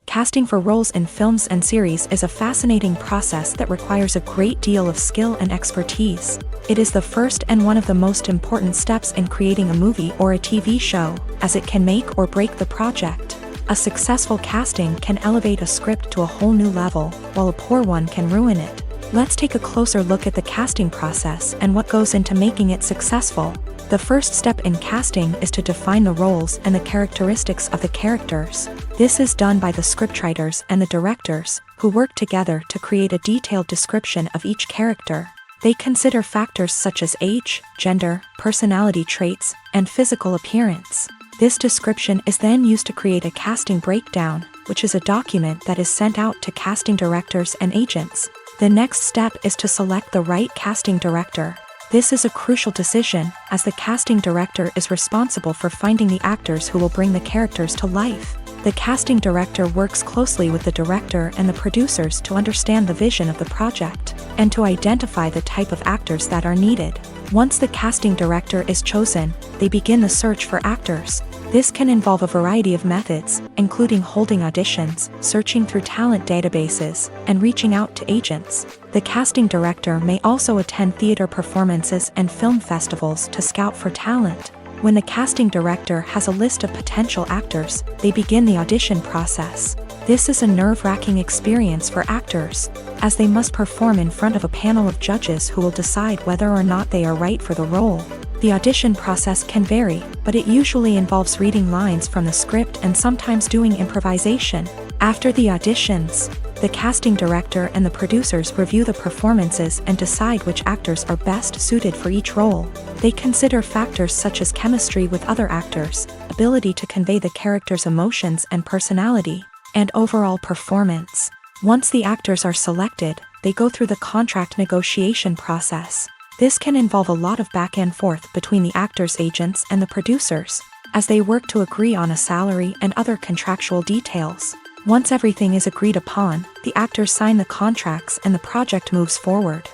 Casting for roles in films and series is a fascinating process that requires a great deal of skill and expertise. It is the first and one of the most important steps in creating a movie or a TV show, as it can make or break the project. A successful casting can elevate a script to a whole new level, while a poor one can ruin it. Let's take a closer look at the casting process and what goes into making it successful. The first step in casting is to define the roles and the characteristics of the characters. This is done by the scriptwriters and the directors, who work together to create a detailed description of each character. They consider factors such as age, gender, personality traits, and physical appearance. This description is then used to create a casting breakdown, which is a document that is sent out to casting directors and agents. The next step is to select the right casting director. This is a crucial decision, as the casting director is responsible for finding the actors who will bring the characters to life. The casting director works closely with the director and the producers to understand the vision of the project, and to identify the type of actors that are needed. Once the casting director is chosen, they begin the search for actors. This can involve a variety of methods, including holding auditions, searching through talent databases, and reaching out to agents. The casting director may also attend theater performances and film festivals to scout for talent. When the casting director has a list of potential actors, they begin the audition process. This is a nerve-wracking experience for actors, as they must perform in front of a panel of judges who will decide whether or not they are right for the role. The audition process can vary, but it usually involves reading lines from the script and sometimes doing improvisation. After the auditions, the casting director and the producers review the performances and decide which actors are best suited for each role. They consider factors such as chemistry with other actors, ability to convey the character's emotions and personality, and overall performance. Once the actors are selected, they go through the contract negotiation process. This can involve a lot of back and forth between the actors' agents and the producers, as they work to agree on a salary and other contractual details. Once everything is agreed upon, the actors sign the contracts and the project moves forward.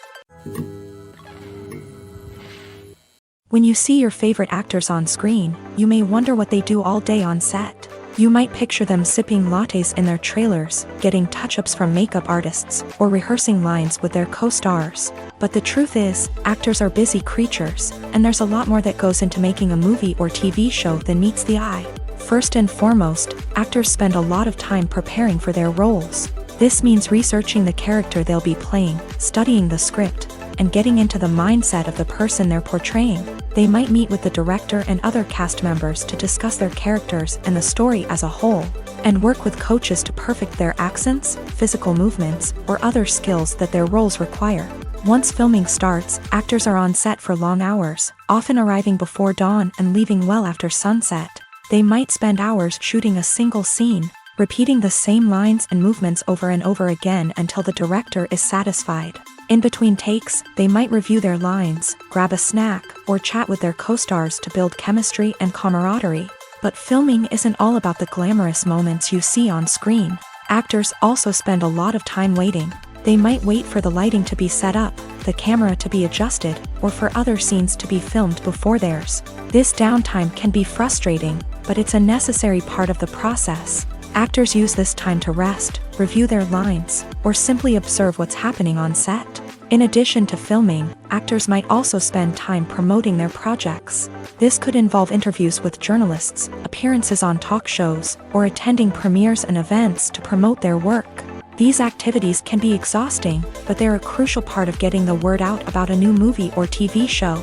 When you see your favorite actors on screen, you may wonder what they do all day on set. You might picture them sipping lattes in their trailers, getting touch-ups from makeup artists, or rehearsing lines with their co-stars. But the truth is, actors are busy creatures, and there's a lot more that goes into making a movie or TV show than meets the eye. First and foremost, actors spend a lot of time preparing for their roles. This means researching the character they'll be playing, studying the script, and getting into the mindset of the person they're portraying. They might meet with the director and other cast members to discuss their characters and the story as a whole, and work with coaches to perfect their accents, physical movements, or other skills that their roles require. Once filming starts, actors are on set for long hours, often arriving before dawn and leaving well after sunset. They might spend hours shooting a single scene, repeating the same lines and movements over and over again until the director is satisfied. In between takes, they might review their lines, grab a snack, or chat with their co-stars to build chemistry and camaraderie. But filming isn't all about the glamorous moments you see on screen. Actors also spend a lot of time waiting. They might wait for the lighting to be set up, the camera to be adjusted, or for other scenes to be filmed before theirs. This downtime can be frustrating, but it's a necessary part of the process. Actors use this time to rest, review their lines, or simply observe what's happening on set. In addition to filming, actors might also spend time promoting their projects. This could involve interviews with journalists, appearances on talk shows, or attending premieres and events to promote their work. These activities can be exhausting, but they're a crucial part of getting the word out about a new movie or TV show.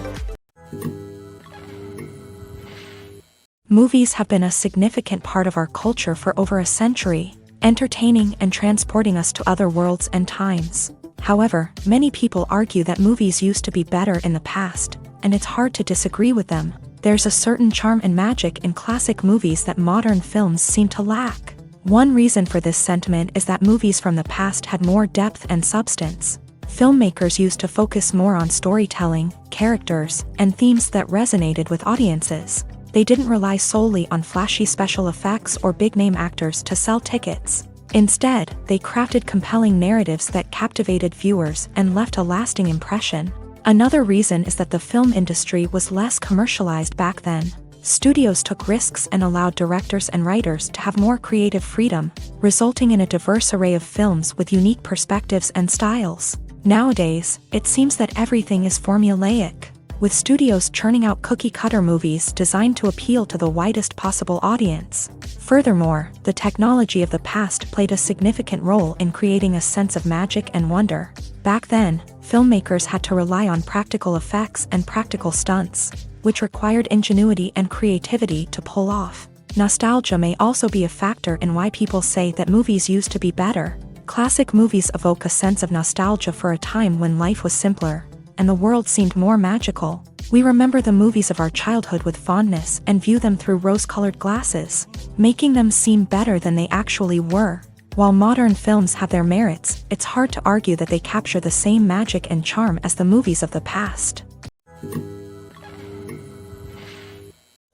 Movies have been a significant part of our culture for over a century, entertaining and transporting us to other worlds and times. However, many people argue that movies used to be better in the past, and it's hard to disagree with them. There's a certain charm and magic in classic movies that modern films seem to lack. One reason for this sentiment is that movies from the past had more depth and substance. Filmmakers used to focus more on storytelling, characters, and themes that resonated with audiences. They didn't rely solely on flashy special effects or big-name actors to sell tickets. Instead, they crafted compelling narratives that captivated viewers and left a lasting impression. Another reason is that the film industry was less commercialized back then. Studios took risks and allowed directors and writers to have more creative freedom, resulting in a diverse array of films with unique perspectives and styles. Nowadays, it seems that everything is formulaic, with studios churning out cookie-cutter movies designed to appeal to the widest possible audience. Furthermore, the technology of the past played a significant role in creating a sense of magic and wonder. Back then, filmmakers had to rely on practical effects and practical stunts, which required ingenuity and creativity to pull off. Nostalgia may also be a factor in why people say that movies used to be better. Classic movies evoke a sense of nostalgia for a time when life was simpler, and the world seemed more magical. We remember the movies of our childhood with fondness and view them through rose-colored glasses, making them seem better than they actually were. While modern films have their merits, it's hard to argue that they capture the same magic and charm as the movies of the past.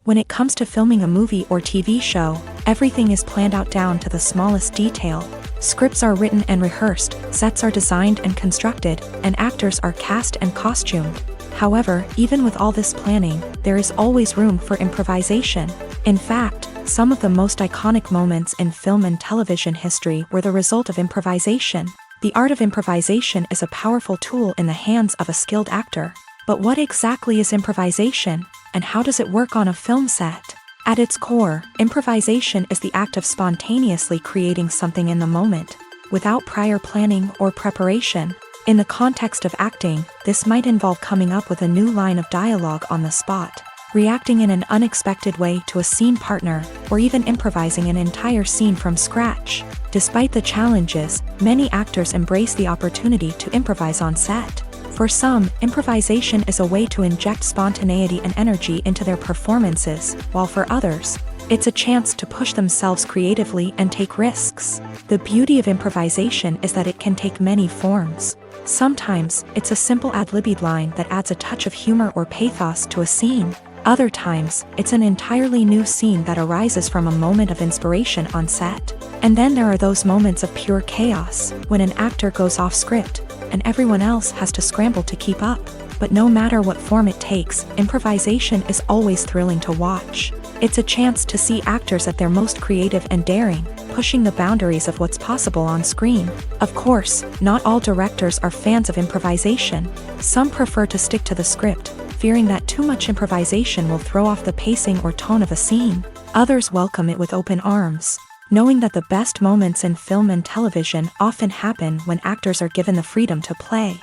When it comes to filming a movie or TV show, everything is planned out down to the smallest detail. Scripts are written and rehearsed, sets are designed and constructed, and actors are cast and costumed. However, even with all this planning, there is always room for improvisation. In fact, some of the most iconic moments in film and television history were the result of improvisation. The art of improvisation is a powerful tool in the hands of a skilled actor. But what exactly is improvisation, and how does it work on a film set? At its core, improvisation is the act of spontaneously creating something in the moment, without prior planning or preparation. In the context of acting, this might involve coming up with a new line of dialogue on the spot, reacting in an unexpected way to a scene partner, or even improvising an entire scene from scratch. Despite the challenges, many actors embrace the opportunity to improvise on set. For some, improvisation is a way to inject spontaneity and energy into their performances, while for others, it's a chance to push themselves creatively and take risks. The beauty of improvisation is that it can take many forms. Sometimes, it's a simple ad-libbed line that adds a touch of humor or pathos to a scene. Other times, it's an entirely new scene that arises from a moment of inspiration on set. And then there are those moments of pure chaos, when an actor goes off script, and everyone else has to scramble to keep up. But no matter what form it takes, improvisation is always thrilling to watch. It's a chance to see actors at their most creative and daring, pushing the boundaries of what's possible on screen. Of course, not all directors are fans of improvisation. Some prefer to stick to the script, fearing that too much improvisation will throw off the pacing or tone of a scene. Others welcome it with open arms, knowing that the best moments in film and television often happen when actors are given the freedom to play.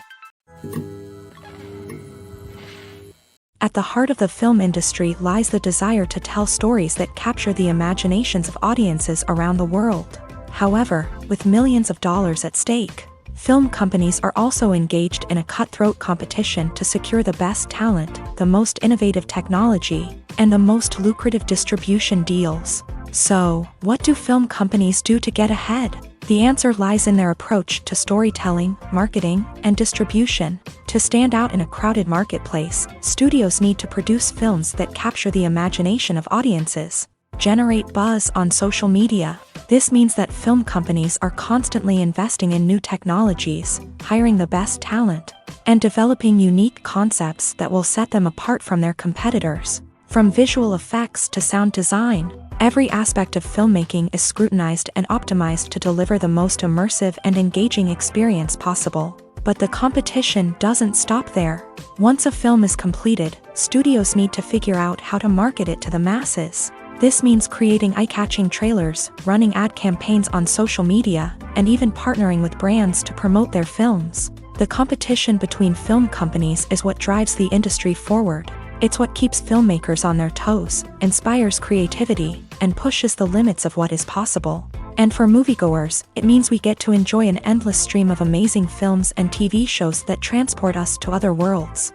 At the heart of the film industry lies the desire to tell stories that capture the imaginations of audiences around the world. However, with millions of dollars at stake, film companies are also engaged in a cutthroat competition to secure the best talent, the most innovative technology, and the most lucrative distribution deals. So, what do film companies do to get ahead? The answer lies in their approach to storytelling, marketing, and distribution. To stand out in a crowded marketplace, studios need to produce films that capture the imagination of audiences. Generate buzz on social media. This means that film companies are constantly investing in new technologies, hiring the best talent, and developing unique concepts that will set them apart from their competitors. From visual effects to sound design, every aspect of filmmaking is scrutinized and optimized to deliver the most immersive and engaging experience possible. But the competition doesn't stop there. Once a film is completed, studios need to figure out how to market it to the masses. This means creating eye-catching trailers, running ad campaigns on social media, and even partnering with brands to promote their films. The competition between film companies is what drives the industry forward. It's what keeps filmmakers on their toes, inspires creativity, and pushes the limits of what is possible. And for moviegoers, it means we get to enjoy an endless stream of amazing films and TV shows that transport us to other worlds.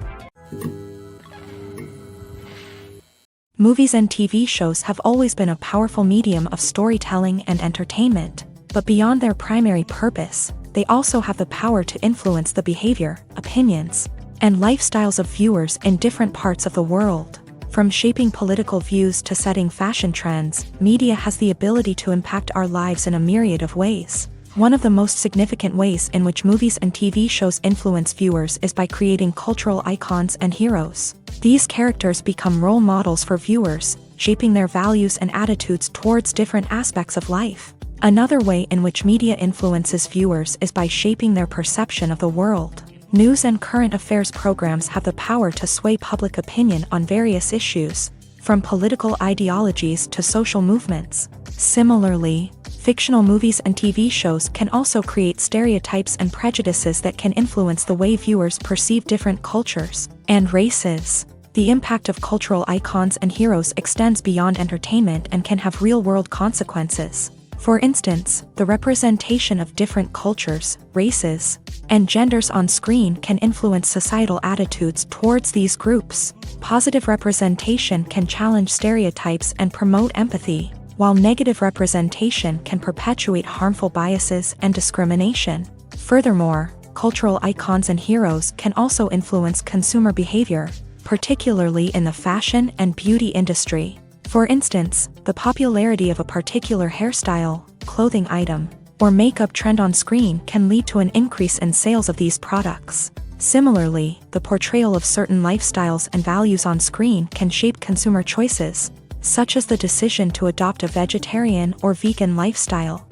Movies and TV shows have always been a powerful medium of storytelling and entertainment, but beyond their primary purpose, they also have the power to influence the behavior, opinions, and lifestyles of viewers in different parts of the world. From shaping political views to setting fashion trends, media has the ability to impact our lives in a myriad of ways. One of the most significant ways in which movies and TV shows influence viewers is by creating cultural icons and heroes. These characters become role models for viewers, shaping their values and attitudes towards different aspects of life. Another way in which media influences viewers is by shaping their perception of the world. News and current affairs programs have the power to sway public opinion on various issues, from political ideologies to social movements. Similarly, fictional movies and TV shows can also create stereotypes and prejudices that can influence the way viewers perceive different cultures and races. The impact of cultural icons and heroes extends beyond entertainment and can have real-world consequences. For instance, the representation of different cultures, races, and genders on screen can influence societal attitudes towards these groups. Positive representation can challenge stereotypes and promote empathy, while negative representation can perpetuate harmful biases and discrimination. Furthermore, cultural icons and heroes can also influence consumer behavior, particularly in the fashion and beauty industry. For instance, the popularity of a particular hairstyle, clothing item, or makeup trend on screen can lead to an increase in sales of these products. Similarly, the portrayal of certain lifestyles and values on screen can shape consumer choices, such as the decision to adopt a vegetarian or vegan lifestyle.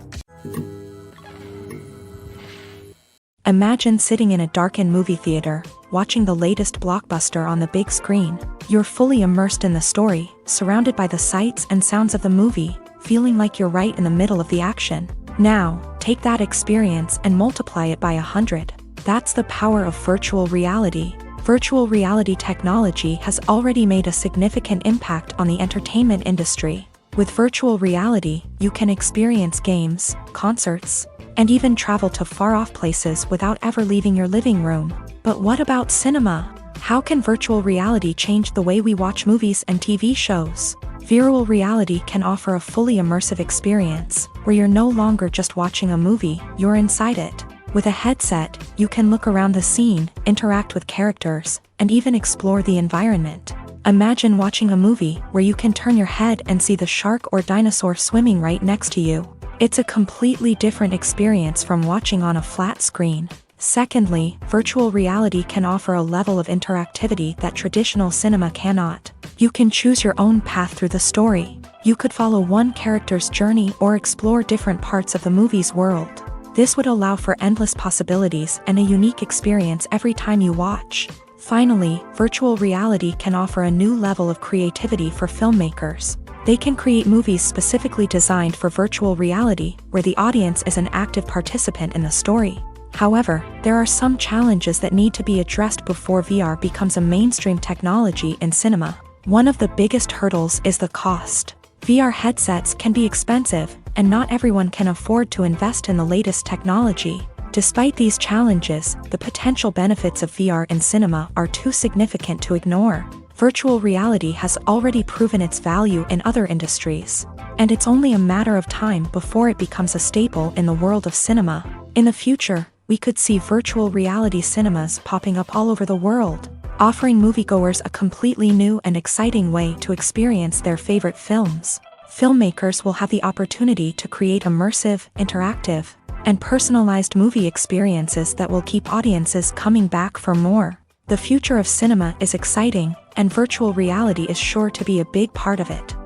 Imagine sitting in a darkened movie theater, watching the latest blockbuster on the big screen. You're fully immersed in the story, surrounded by the sights and sounds of the movie, feeling like you're right in the middle of the action. Now, take that experience and multiply it by 100. That's the power of virtual reality. Virtual reality technology has already made a significant impact on the entertainment industry. With virtual reality, you can experience games, concerts, and even travel to far-off places without ever leaving your living room. But what about cinema? How can virtual reality change the way we watch movies and TV shows? Virtual reality can offer a fully immersive experience, where you're no longer just watching a movie, you're inside it. With a headset, you can look around the scene, interact with characters, and even explore the environment. Imagine watching a movie where you can turn your head and see the shark or dinosaur swimming right next to you. It's a completely different experience from watching on a flat screen. Secondly, virtual reality can offer a level of interactivity that traditional cinema cannot. You can choose your own path through the story. You could follow one character's journey or explore different parts of the movie's world. This would allow for endless possibilities and a unique experience every time you watch. Finally, virtual reality can offer a new level of creativity for filmmakers. They can create movies specifically designed for virtual reality, where the audience is an active participant in the story. However, there are some challenges that need to be addressed before VR becomes a mainstream technology in cinema. One of the biggest hurdles is the cost. VR headsets can be expensive, and not everyone can afford to invest in the latest technology. Despite these challenges, the potential benefits of VR in cinema are too significant to ignore. Virtual reality has already proven its value in other industries, and it's only a matter of time before it becomes a staple in the world of cinema. In the future, we could see virtual reality cinemas popping up all over the world, offering moviegoers a completely new and exciting way to experience their favorite films. Filmmakers will have the opportunity to create immersive, interactive, and personalized movie experiences that will keep audiences coming back for more. The future of cinema is exciting, and virtual reality is sure to be a big part of it.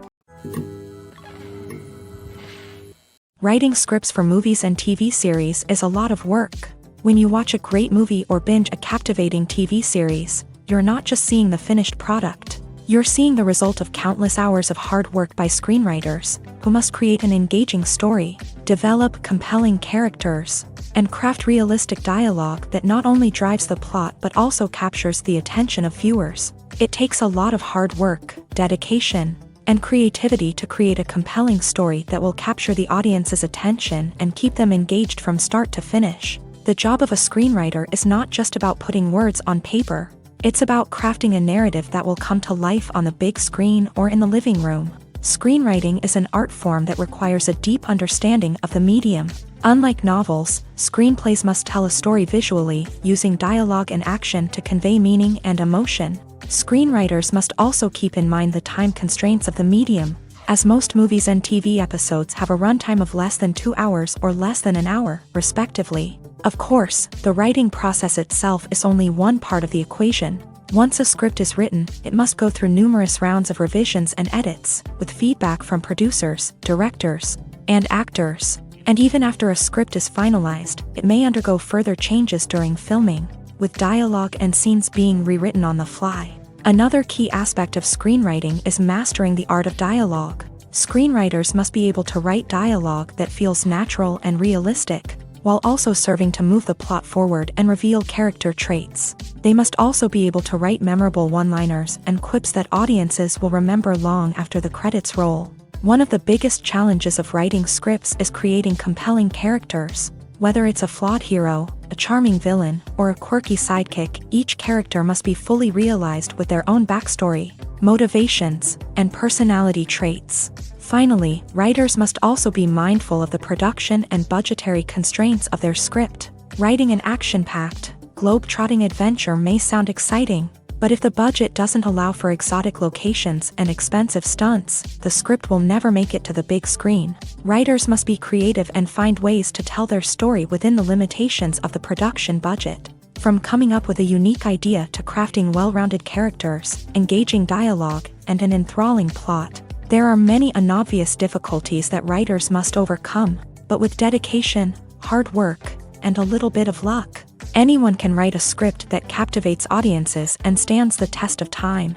Writing scripts for movies and TV series is a lot of work. When you watch a great movie or binge a captivating TV series, you're not just seeing the finished product. You're seeing the result of countless hours of hard work by screenwriters, who must create an engaging story, develop compelling characters, and craft realistic dialogue that not only drives the plot but also captures the attention of viewers. It takes a lot of hard work, dedication, and creativity to create a compelling story that will capture the audience's attention and keep them engaged from start to finish. The job of a screenwriter is not just about putting words on paper. It's about crafting a narrative that will come to life on the big screen or in the living room. Screenwriting is an art form that requires a deep understanding of the medium. Unlike novels, screenplays must tell a story visually, using dialogue and action to convey meaning and emotion. Screenwriters must also keep in mind the time constraints of the medium, as most movies and TV episodes have a runtime of less than 2 hours or less than an hour, respectively. Of course, the writing process itself is only one part of the equation. Once a script is written, it must go through numerous rounds of revisions and edits, with feedback from producers, directors, and actors. And even after a script is finalized, it may undergo further changes during filming, with dialogue and scenes being rewritten on the fly. Another key aspect of screenwriting is mastering the art of dialogue. Screenwriters must be able to write dialogue that feels natural and realistic, while also serving to move the plot forward and reveal character traits. They must also be able to write memorable one-liners and quips that audiences will remember long after the credits roll. One of the biggest challenges of writing scripts is creating compelling characters. Whether it's a flawed hero, a charming villain, or a quirky sidekick, each character must be fully realized with their own backstory, motivations, and personality traits. Finally, writers must also be mindful of the production and budgetary constraints of their script. Writing an action-packed, globe-trotting adventure may sound exciting, but if the budget doesn't allow for exotic locations and expensive stunts, the script will never make it to the big screen. Writers must be creative and find ways to tell their story within the limitations of the production budget. From coming up with a unique idea to crafting well-rounded characters, engaging dialogue, and an enthralling plot, there are many unobvious difficulties that writers must overcome, but with dedication, hard work, and a little bit of luck, anyone can write a script that captivates audiences and stands the test of time.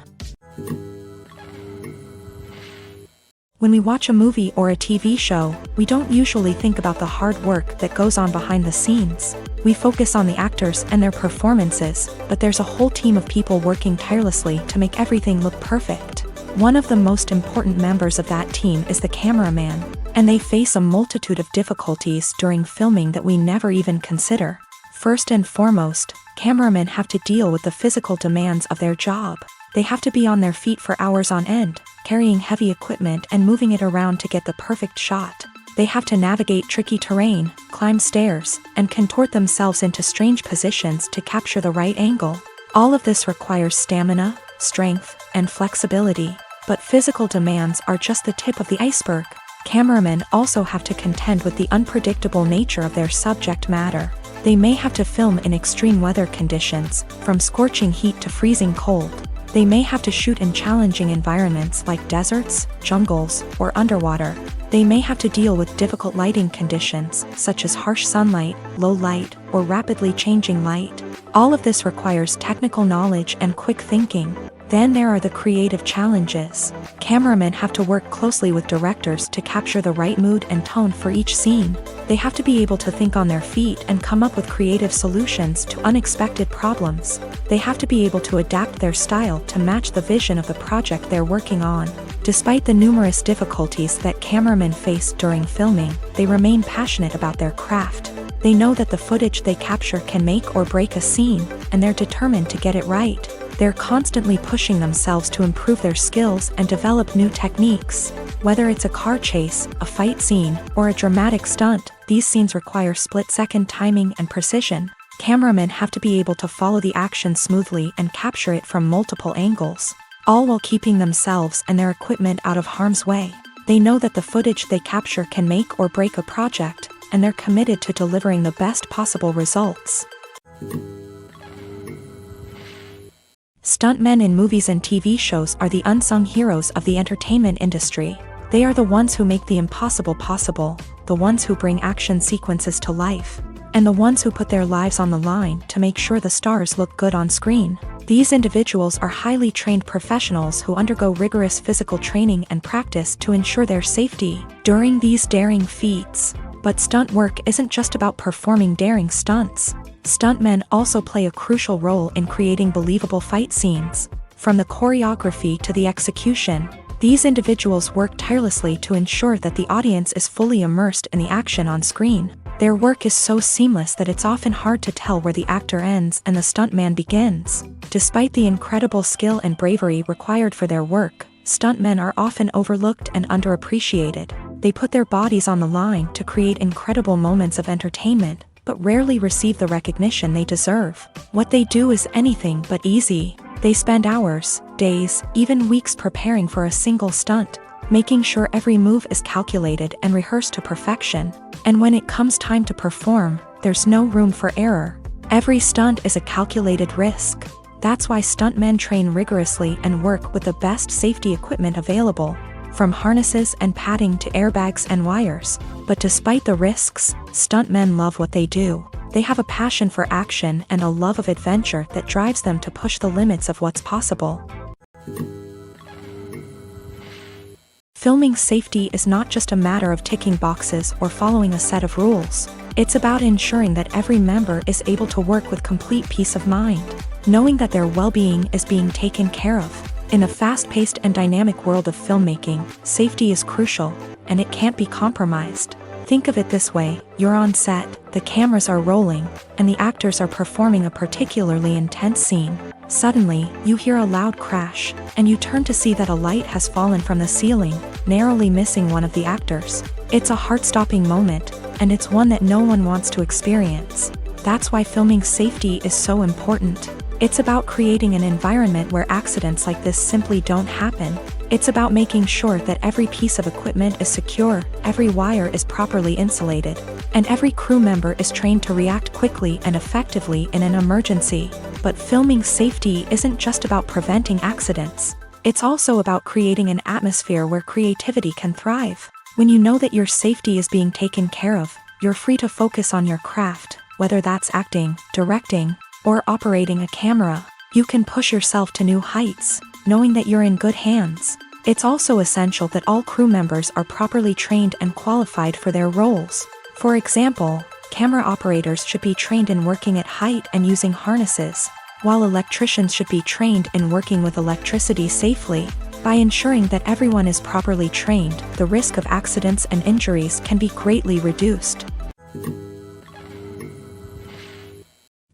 When we watch a movie or a TV show, we don't usually think about the hard work that goes on behind the scenes. We focus on the actors and their performances, but there's a whole team of people working tirelessly to make everything look perfect. One of the most important members of that team is the cameraman, and they face a multitude of difficulties during filming that we never even consider. First and foremost, cameramen have to deal with the physical demands of their job. They have to be on their feet for hours on end, carrying heavy equipment and moving it around to get the perfect shot. They have to navigate tricky terrain, climb stairs, and contort themselves into strange positions to capture the right angle. All of this requires stamina, strength, and flexibility. But physical demands are just the tip of the iceberg. Cameramen also have to contend with the unpredictable nature of their subject matter. They may have to film in extreme weather conditions, from scorching heat to freezing cold. They may have to shoot in challenging environments like deserts, jungles, or underwater. They may have to deal with difficult lighting conditions, such as harsh sunlight, low light, or rapidly changing light. All of this requires technical knowledge and quick thinking. Then there are the creative challenges. Cameramen have to work closely with directors to capture the right mood and tone for each scene. They have to be able to think on their feet and come up with creative solutions to unexpected problems. They have to be able to adapt their style to match the vision of the project they're working on. Despite the numerous difficulties that cameramen face during filming, they remain passionate about their craft. They know that the footage they capture can make or break a scene, and they're determined to get it right. They're constantly pushing themselves to improve their skills and develop new techniques. Whether it's a car chase, a fight scene, or a dramatic stunt, these scenes require split-second timing and precision. Cameramen have to be able to follow the action smoothly and capture it from multiple angles, all while keeping themselves and their equipment out of harm's way. They know that the footage they capture can make or break a project, and they're committed to delivering the best possible results. Stuntmen in movies and TV shows are the unsung heroes of the entertainment industry. They are the ones who make the impossible possible, the ones who bring action sequences to life, and the ones who put their lives on the line to make sure the stars look good on screen. These individuals are highly trained professionals who undergo rigorous physical training and practice to ensure their safety during these daring feats. But stunt work isn't just about performing daring stunts. Stuntmen also play a crucial role in creating believable fight scenes. From the choreography to the execution, these individuals work tirelessly to ensure that the audience is fully immersed in the action on screen. Their work is so seamless that it's often hard to tell where the actor ends and the stuntman begins. Despite the incredible skill and bravery required for their work, stuntmen are often overlooked and underappreciated. They put their bodies on the line to create incredible moments of entertainment, but rarely receive the recognition they deserve. What they do is anything but easy. They spend hours, days, even weeks preparing for a single stunt, making sure every move is calculated and rehearsed to perfection. And when it comes time to perform, there's no room for error. Every stunt is a calculated risk. That's why stuntmen train rigorously and work with the best safety equipment available, from harnesses and padding to airbags and wires. But despite the risks, stuntmen love what they do. They have a passion for action and a love of adventure that drives them to push the limits of what's possible. Filming safety is not just a matter of ticking boxes or following a set of rules. It's about ensuring that every member is able to work with complete peace of mind, knowing that their well-being is being taken care of. In a fast-paced and dynamic world of filmmaking, safety is crucial, and it can't be compromised. Think of it this way: you're on set, the cameras are rolling, and the actors are performing a particularly intense scene. Suddenly, you hear a loud crash, and you turn to see that a light has fallen from the ceiling, narrowly missing one of the actors. It's a heart-stopping moment, and it's one that no one wants to experience. That's why filming safety is so important. It's about creating an environment where accidents like this simply don't happen. It's about making sure that every piece of equipment is secure, every wire is properly insulated, and every crew member is trained to react quickly and effectively in an emergency. But filming safety isn't just about preventing accidents. It's also about creating an atmosphere where creativity can thrive. When you know that your safety is being taken care of, you're free to focus on your craft, whether that's acting, directing, or operating a camera. You can push yourself to new heights, knowing that you're in good hands. It's also essential that all crew members are properly trained and qualified for their roles. For example, camera operators should be trained in working at height and using harnesses, while electricians should be trained in working with electricity safely. By ensuring that everyone is properly trained, the risk of accidents and injuries can be greatly reduced.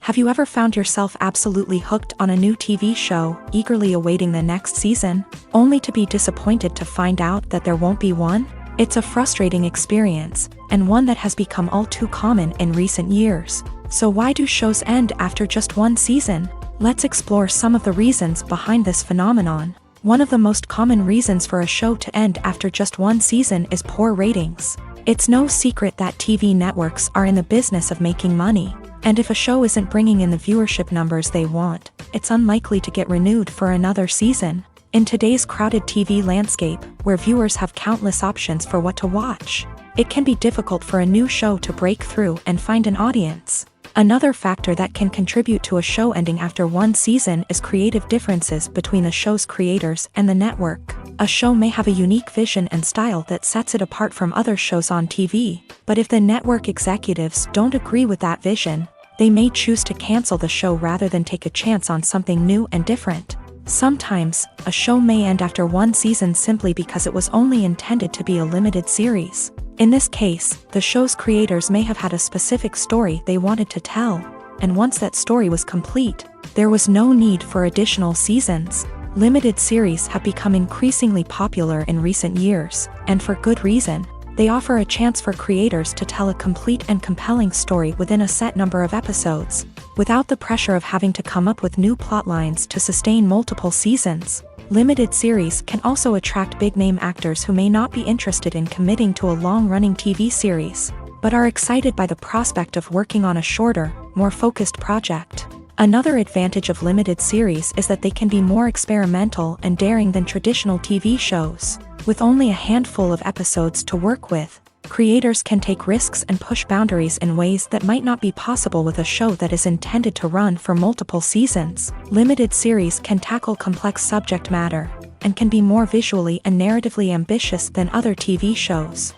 Have you ever found yourself absolutely hooked on a new TV show, eagerly awaiting the next season, only to be disappointed to find out that there won't be one? It's a frustrating experience, and one that has become all too common in recent years. So why do shows end after just one season? Let's explore some of the reasons behind this phenomenon. One of the most common reasons for a show to end after just one season is poor ratings. It's no secret that TV networks are in the business of making money. And if a show isn't bringing in the viewership numbers they want, it's unlikely to get renewed for another season. In today's crowded TV landscape, where viewers have countless options for what to watch, it can be difficult for a new show to break through and find an audience. Another factor that can contribute to a show ending after one season is creative differences between the show's creators and the network. A show may have a unique vision and style that sets it apart from other shows on TV, but if the network executives don't agree with that vision, they may choose to cancel the show rather than take a chance on something new and different. Sometimes, a show may end after one season simply because it was only intended to be a limited series. In this case, the show's creators may have had a specific story they wanted to tell, and once that story was complete, there was no need for additional seasons. Limited series have become increasingly popular in recent years, and for good reason. They offer a chance for creators to tell a complete and compelling story within a set number of episodes, without the pressure of having to come up with new plot lines to sustain multiple seasons. Limited series can also attract big-name actors who may not be interested in committing to a long-running TV series, but are excited by the prospect of working on a shorter, more focused project. Another advantage of limited series is that they can be more experimental and daring than traditional TV shows. With only a handful of episodes to work with, creators can take risks and push boundaries in ways that might not be possible with a show that is intended to run for multiple seasons. Limited series can tackle complex subject matter, and can be more visually and narratively ambitious than other TV shows.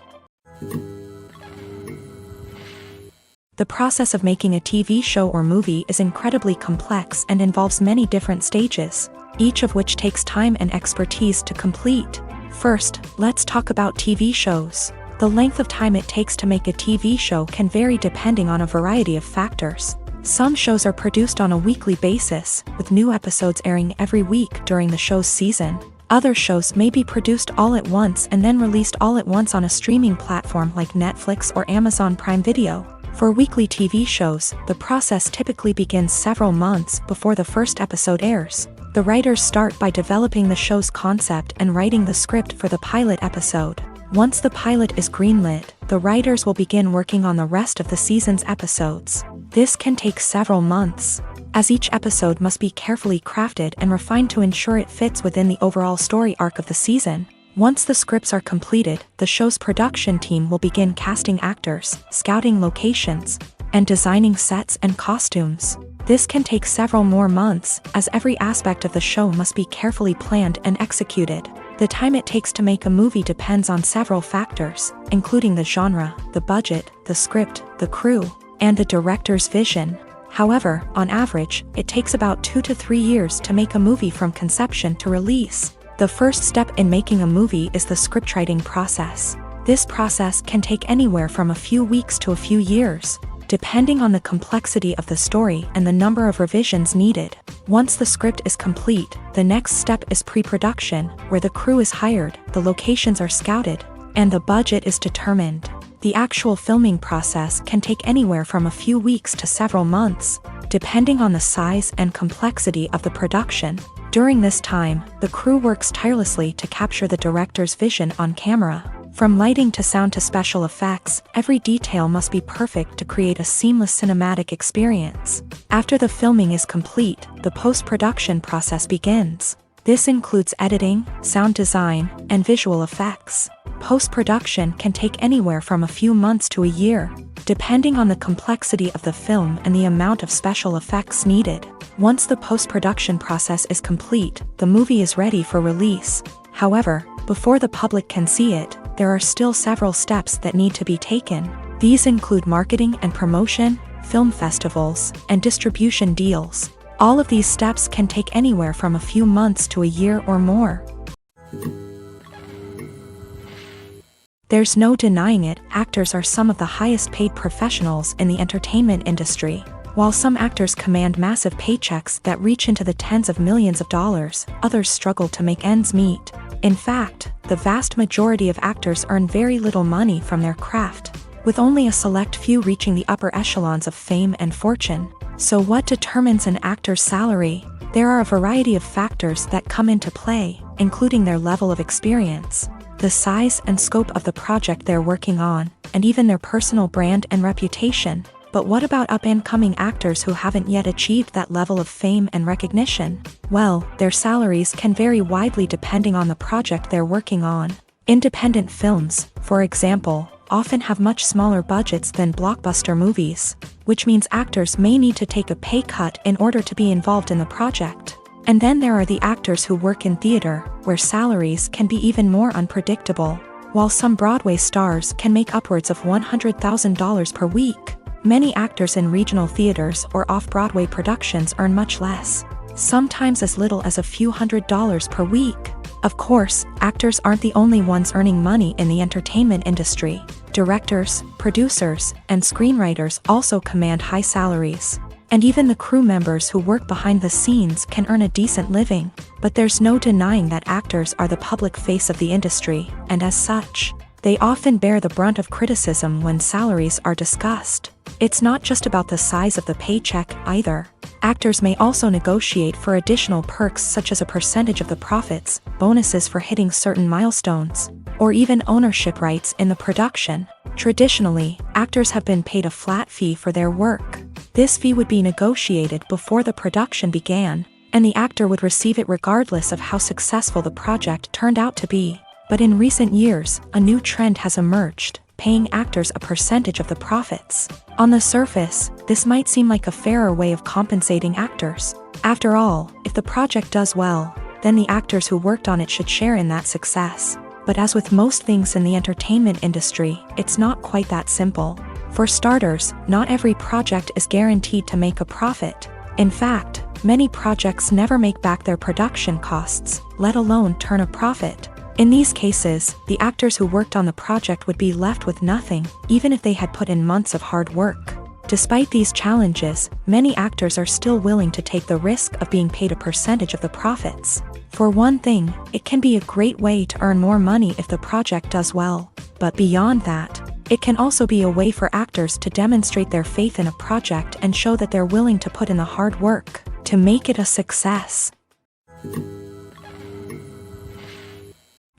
The process of making a TV show or movie is incredibly complex and involves many different stages, each of which takes time and expertise to complete. First, let's talk about TV shows. The length of time it takes to make a TV show can vary depending on a variety of factors. Some shows are produced on a weekly basis, with new episodes airing every week during the show's season. Other shows may be produced all at once and then released all at once on a streaming platform like Netflix or Amazon Prime Video. For weekly TV shows, the process typically begins several months before the first episode airs. The writers start by developing the show's concept and writing the script for the pilot episode. Once the pilot is greenlit, the writers will begin working on the rest of the season's episodes. This can take several months, as each episode must be carefully crafted and refined to ensure it fits within the overall story arc of the season. Once the scripts are completed, the show's production team will begin casting actors, scouting locations, and designing sets and costumes. This can take several more months, as every aspect of the show must be carefully planned and executed. The time it takes to make a movie depends on several factors, including the genre, the budget, the script, the crew, and the director's vision. However, on average, it takes about 2 to 3 years to make a movie from conception to release. The first step in making a movie is the scriptwriting process. This process can take anywhere from a few weeks to a few years, depending on the complexity of the story and the number of revisions needed. Once the script is complete, the next step is pre-production, where the crew is hired, the locations are scouted, and the budget is determined. The actual filming process can take anywhere from a few weeks to several months, depending on the size and complexity of the production. During this time, the crew works tirelessly to capture the director's vision on camera. From lighting to sound to special effects, every detail must be perfect to create a seamless cinematic experience. After the filming is complete, the post-production process begins. This includes editing, sound design, and visual effects. Post-production can take anywhere from a few months to a year, depending on the complexity of the film and the amount of special effects needed. Once the post-production process is complete, the movie is ready for release. However, before the public can see it, there are still several steps that need to be taken. These include marketing and promotion, film festivals, and distribution deals. All of these steps can take anywhere from a few months to a year or more. There's no denying it, actors are some of the highest paid professionals in the entertainment industry. While some actors command massive paychecks that reach into the tens of millions of dollars, others struggle to make ends meet. In fact, the vast majority of actors earn very little money from their craft, with only a select few reaching the upper echelons of fame and fortune. So what determines an actor's salary? There are a variety of factors that come into play, including their level of experience, the size and scope of the project they're working on, and even their personal brand and reputation. But what about up-and-coming actors who haven't yet achieved that level of fame and recognition? Well, their salaries can vary widely depending on the project they're working on. Independent films, for example, often have much smaller budgets than blockbuster movies, which means actors may need to take a pay cut in order to be involved in the project. And then there are the actors who work in theater, where salaries can be even more unpredictable. While some Broadway stars can make upwards of $100,000 per week, many actors in regional theaters or off-Broadway productions earn much less, sometimes as little as a few $100s per week. Of course, actors aren't the only ones earning money in the entertainment industry. Directors, producers, and screenwriters also command high salaries. And even the crew members who work behind the scenes can earn a decent living. But there's no denying that actors are the public face of the industry, and as such, they often bear the brunt of criticism when salaries are discussed. It's not just about the size of the paycheck, either. Actors may also negotiate for additional perks such as a percentage of the profits, bonuses for hitting certain milestones, or even ownership rights in the production. Traditionally, actors have been paid a flat fee for their work. This fee would be negotiated before the production began, and the actor would receive it regardless of how successful the project turned out to be. But in recent years, a new trend has emerged, paying actors a percentage of the profits. On the surface, this might seem like a fairer way of compensating actors. After all, if the project does well, then the actors who worked on it should share in that success. But as with most things in the entertainment industry, it's not quite that simple. For starters, not every project is guaranteed to make a profit. In fact, many projects never make back their production costs, let alone turn a profit. In these cases, the actors who worked on the project would be left with nothing, even if they had put in months of hard work. Despite these challenges, many actors are still willing to take the risk of being paid a percentage of the profits. For one thing, it can be a great way to earn more money if the project does well. But beyond that, it can also be a way for actors to demonstrate their faith in a project and show that they're willing to put in the hard work to make it a success.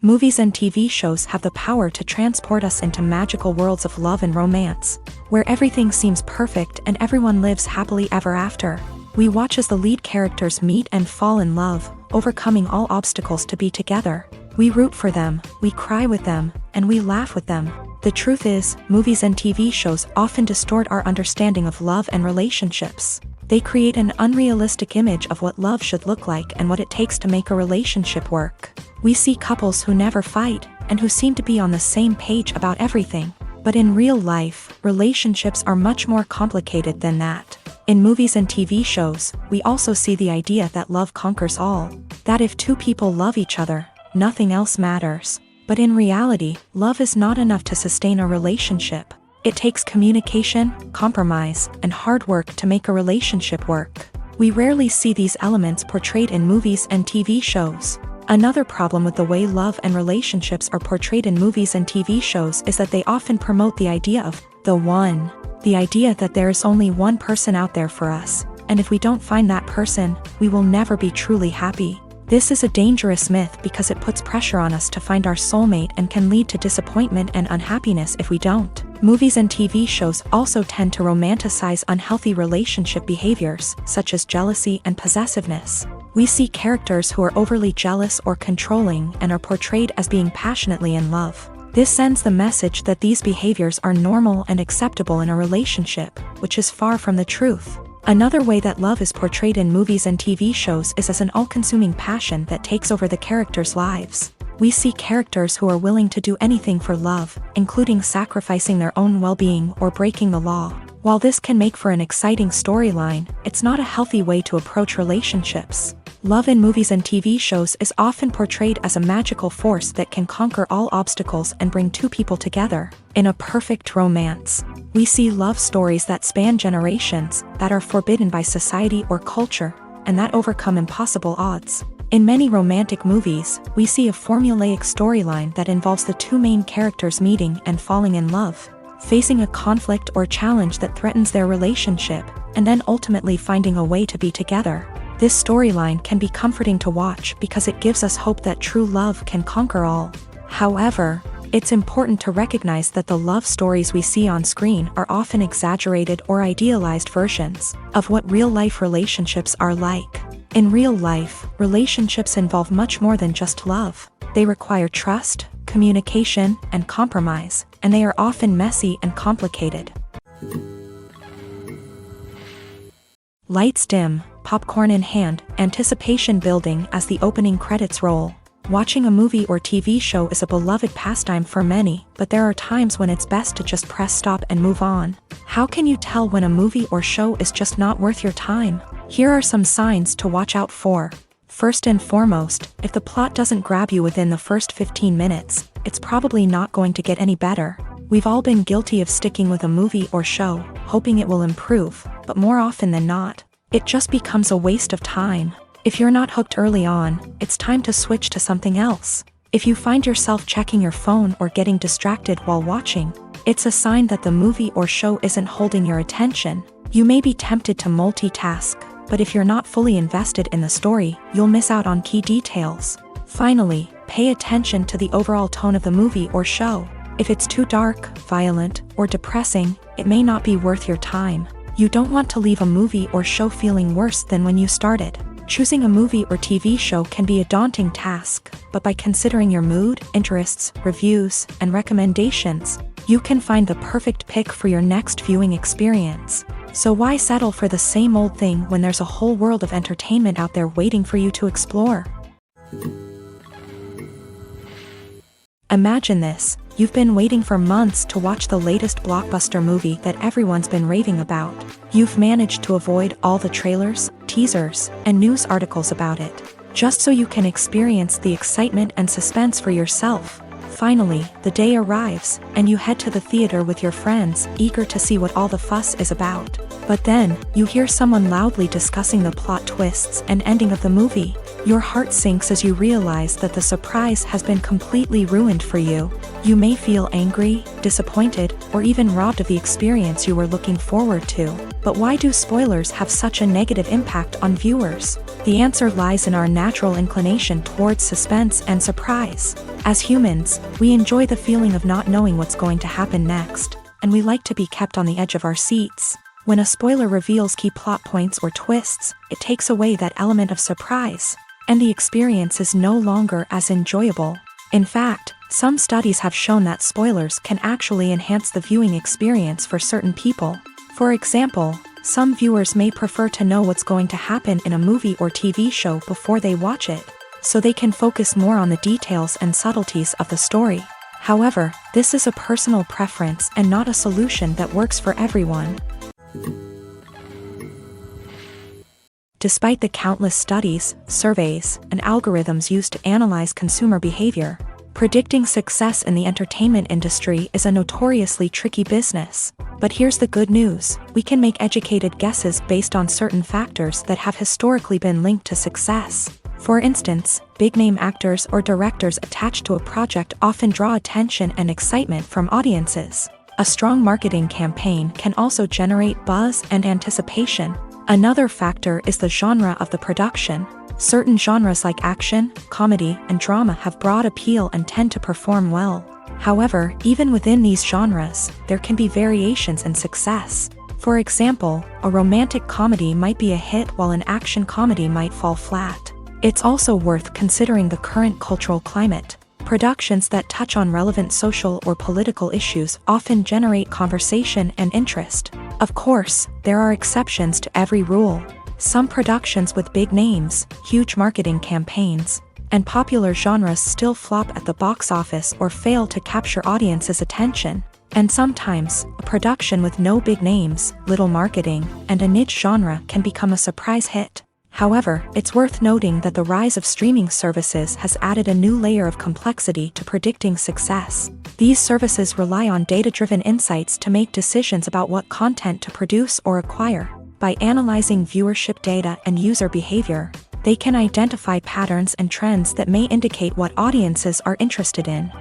Movies and TV shows have the power to transport us into magical worlds of love and romance, where everything seems perfect and everyone lives happily ever after. We watch as the lead characters meet and fall in love, overcoming all obstacles to be together. We root for them, we cry with them, and we laugh with them. The truth is, movies and TV shows often distort our understanding of love and relationships. They create an unrealistic image of what love should look like and what it takes to make a relationship work. We see couples who never fight, and who seem to be on the same page about everything. But in real life, relationships are much more complicated than that. In movies and TV shows, we also see the idea that love conquers all. That if two people love each other, nothing else matters. But in reality, love is not enough to sustain a relationship. It takes communication, compromise, and hard work to make a relationship work. We rarely see these elements portrayed in movies and TV shows. Another problem with the way love and relationships are portrayed in movies and TV shows is that they often promote the idea of the one. The idea that there is only one person out there for us, and if we don't find that person, we will never be truly happy. This is a dangerous myth because it puts pressure on us to find our soulmate and can lead to disappointment and unhappiness if we don't. Movies and TV shows also tend to romanticize unhealthy relationship behaviors, such as jealousy and possessiveness. We see characters who are overly jealous or controlling and are portrayed as being passionately in love. This sends the message that these behaviors are normal and acceptable in a relationship, which is far from the truth. Another way that love is portrayed in movies and TV shows is as an all-consuming passion that takes over the characters' lives. We see characters who are willing to do anything for love, including sacrificing their own well-being or breaking the law. While this can make for an exciting storyline, it's not a healthy way to approach relationships. Love in movies and TV shows is often portrayed as a magical force that can conquer all obstacles and bring two people together in a perfect romance. We see love stories that span generations, that are forbidden by society or culture, and that overcome impossible odds. In many romantic movies, we see a formulaic storyline that involves the two main characters meeting and falling in love, facing a conflict or challenge that threatens their relationship, and then ultimately finding a way to be together. This storyline can be comforting to watch because it gives us hope that true love can conquer all. However, it's important to recognize that the love stories we see on screen are often exaggerated or idealized versions of what real-life relationships are like. In real life, relationships involve much more than just love. They require trust, communication, and compromise, and they are often messy and complicated. Lights dim, popcorn in hand, anticipation building as the opening credits roll. Watching a movie or TV show is a beloved pastime for many, but there are times when it's best to just press stop and move on. How can you tell when a movie or show is just not worth your time? Here are some signs to watch out for. First and foremost, if the plot doesn't grab you within the first 15 minutes, it's probably not going to get any better. We've all been guilty of sticking with a movie or show, hoping it will improve, but more often than not, it just becomes a waste of time. If you're not hooked early on, it's time to switch to something else. If you find yourself checking your phone or getting distracted while watching, It's a sign that the movie or show isn't holding your attention. You may be tempted to multitask, but if you're not fully invested in the story, you'll miss out on key details. Finally, pay attention to the overall tone of the movie or show. If it's too dark, violent, or depressing, it may not be worth your time. You don't want to leave a movie or show feeling worse than when you started. Choosing a movie or TV show can be a daunting task, but by considering your mood, interests, reviews, and recommendations, you can find the perfect pick for your next viewing experience. So why settle for the same old thing when there's a whole world of entertainment out there waiting for you to explore? Imagine this. You've been waiting for months to watch the latest blockbuster movie that everyone's been raving about. You've managed to avoid all the trailers, teasers, and news articles about it, just so you can experience the excitement and suspense for yourself. Finally, the day arrives, and you head to the theater with your friends, eager to see what all the fuss is about. But then, you hear someone loudly discussing the plot twists and ending of the movie. Your heart sinks as you realize that the surprise has been completely ruined for you. You may feel angry, disappointed, or even robbed of the experience you were looking forward to. But why do spoilers have such a negative impact on viewers? The answer lies in our natural inclination towards suspense and surprise. As humans, we enjoy the feeling of not knowing what's going to happen next, and we like to be kept on the edge of our seats. When a spoiler reveals key plot points or twists, it takes away that element of surprise, and the experience is no longer as enjoyable. In fact, some studies have shown that spoilers can actually enhance the viewing experience for certain people. For example, some viewers may prefer to know what's going to happen in a movie or TV show before they watch it, so they can focus more on the details and subtleties of the story. However, this is a personal preference and not a solution that works for everyone. Despite the countless studies, surveys, and algorithms used to analyze consumer behavior, predicting success in the entertainment industry is a notoriously tricky business. But here's the good news: we can make educated guesses based on certain factors that have historically been linked to success. For instance, big-name actors or directors attached to a project often draw attention and excitement from audiences. A strong marketing campaign can also generate buzz and anticipation. Another factor is the genre of the production. Certain genres like action, comedy, and drama have broad appeal and tend to perform well. However, even within these genres, there can be variations in success. For example, a romantic comedy might be a hit while an action comedy might fall flat. It's also worth considering the current cultural climate. Productions that touch on relevant social or political issues often generate conversation and interest. Of course, there are exceptions to every rule. Some productions with big names, huge marketing campaigns, and popular genres still flop at the box office or fail to capture audiences' attention. And sometimes, a production with no big names, little marketing, and a niche genre can become a surprise hit. However, it's worth noting that the rise of streaming services has added a new layer of complexity to predicting success. These services rely on data-driven insights to make decisions about what content to produce or acquire. By analyzing viewership data and user behavior, they can identify patterns and trends that may indicate what audiences are interested in.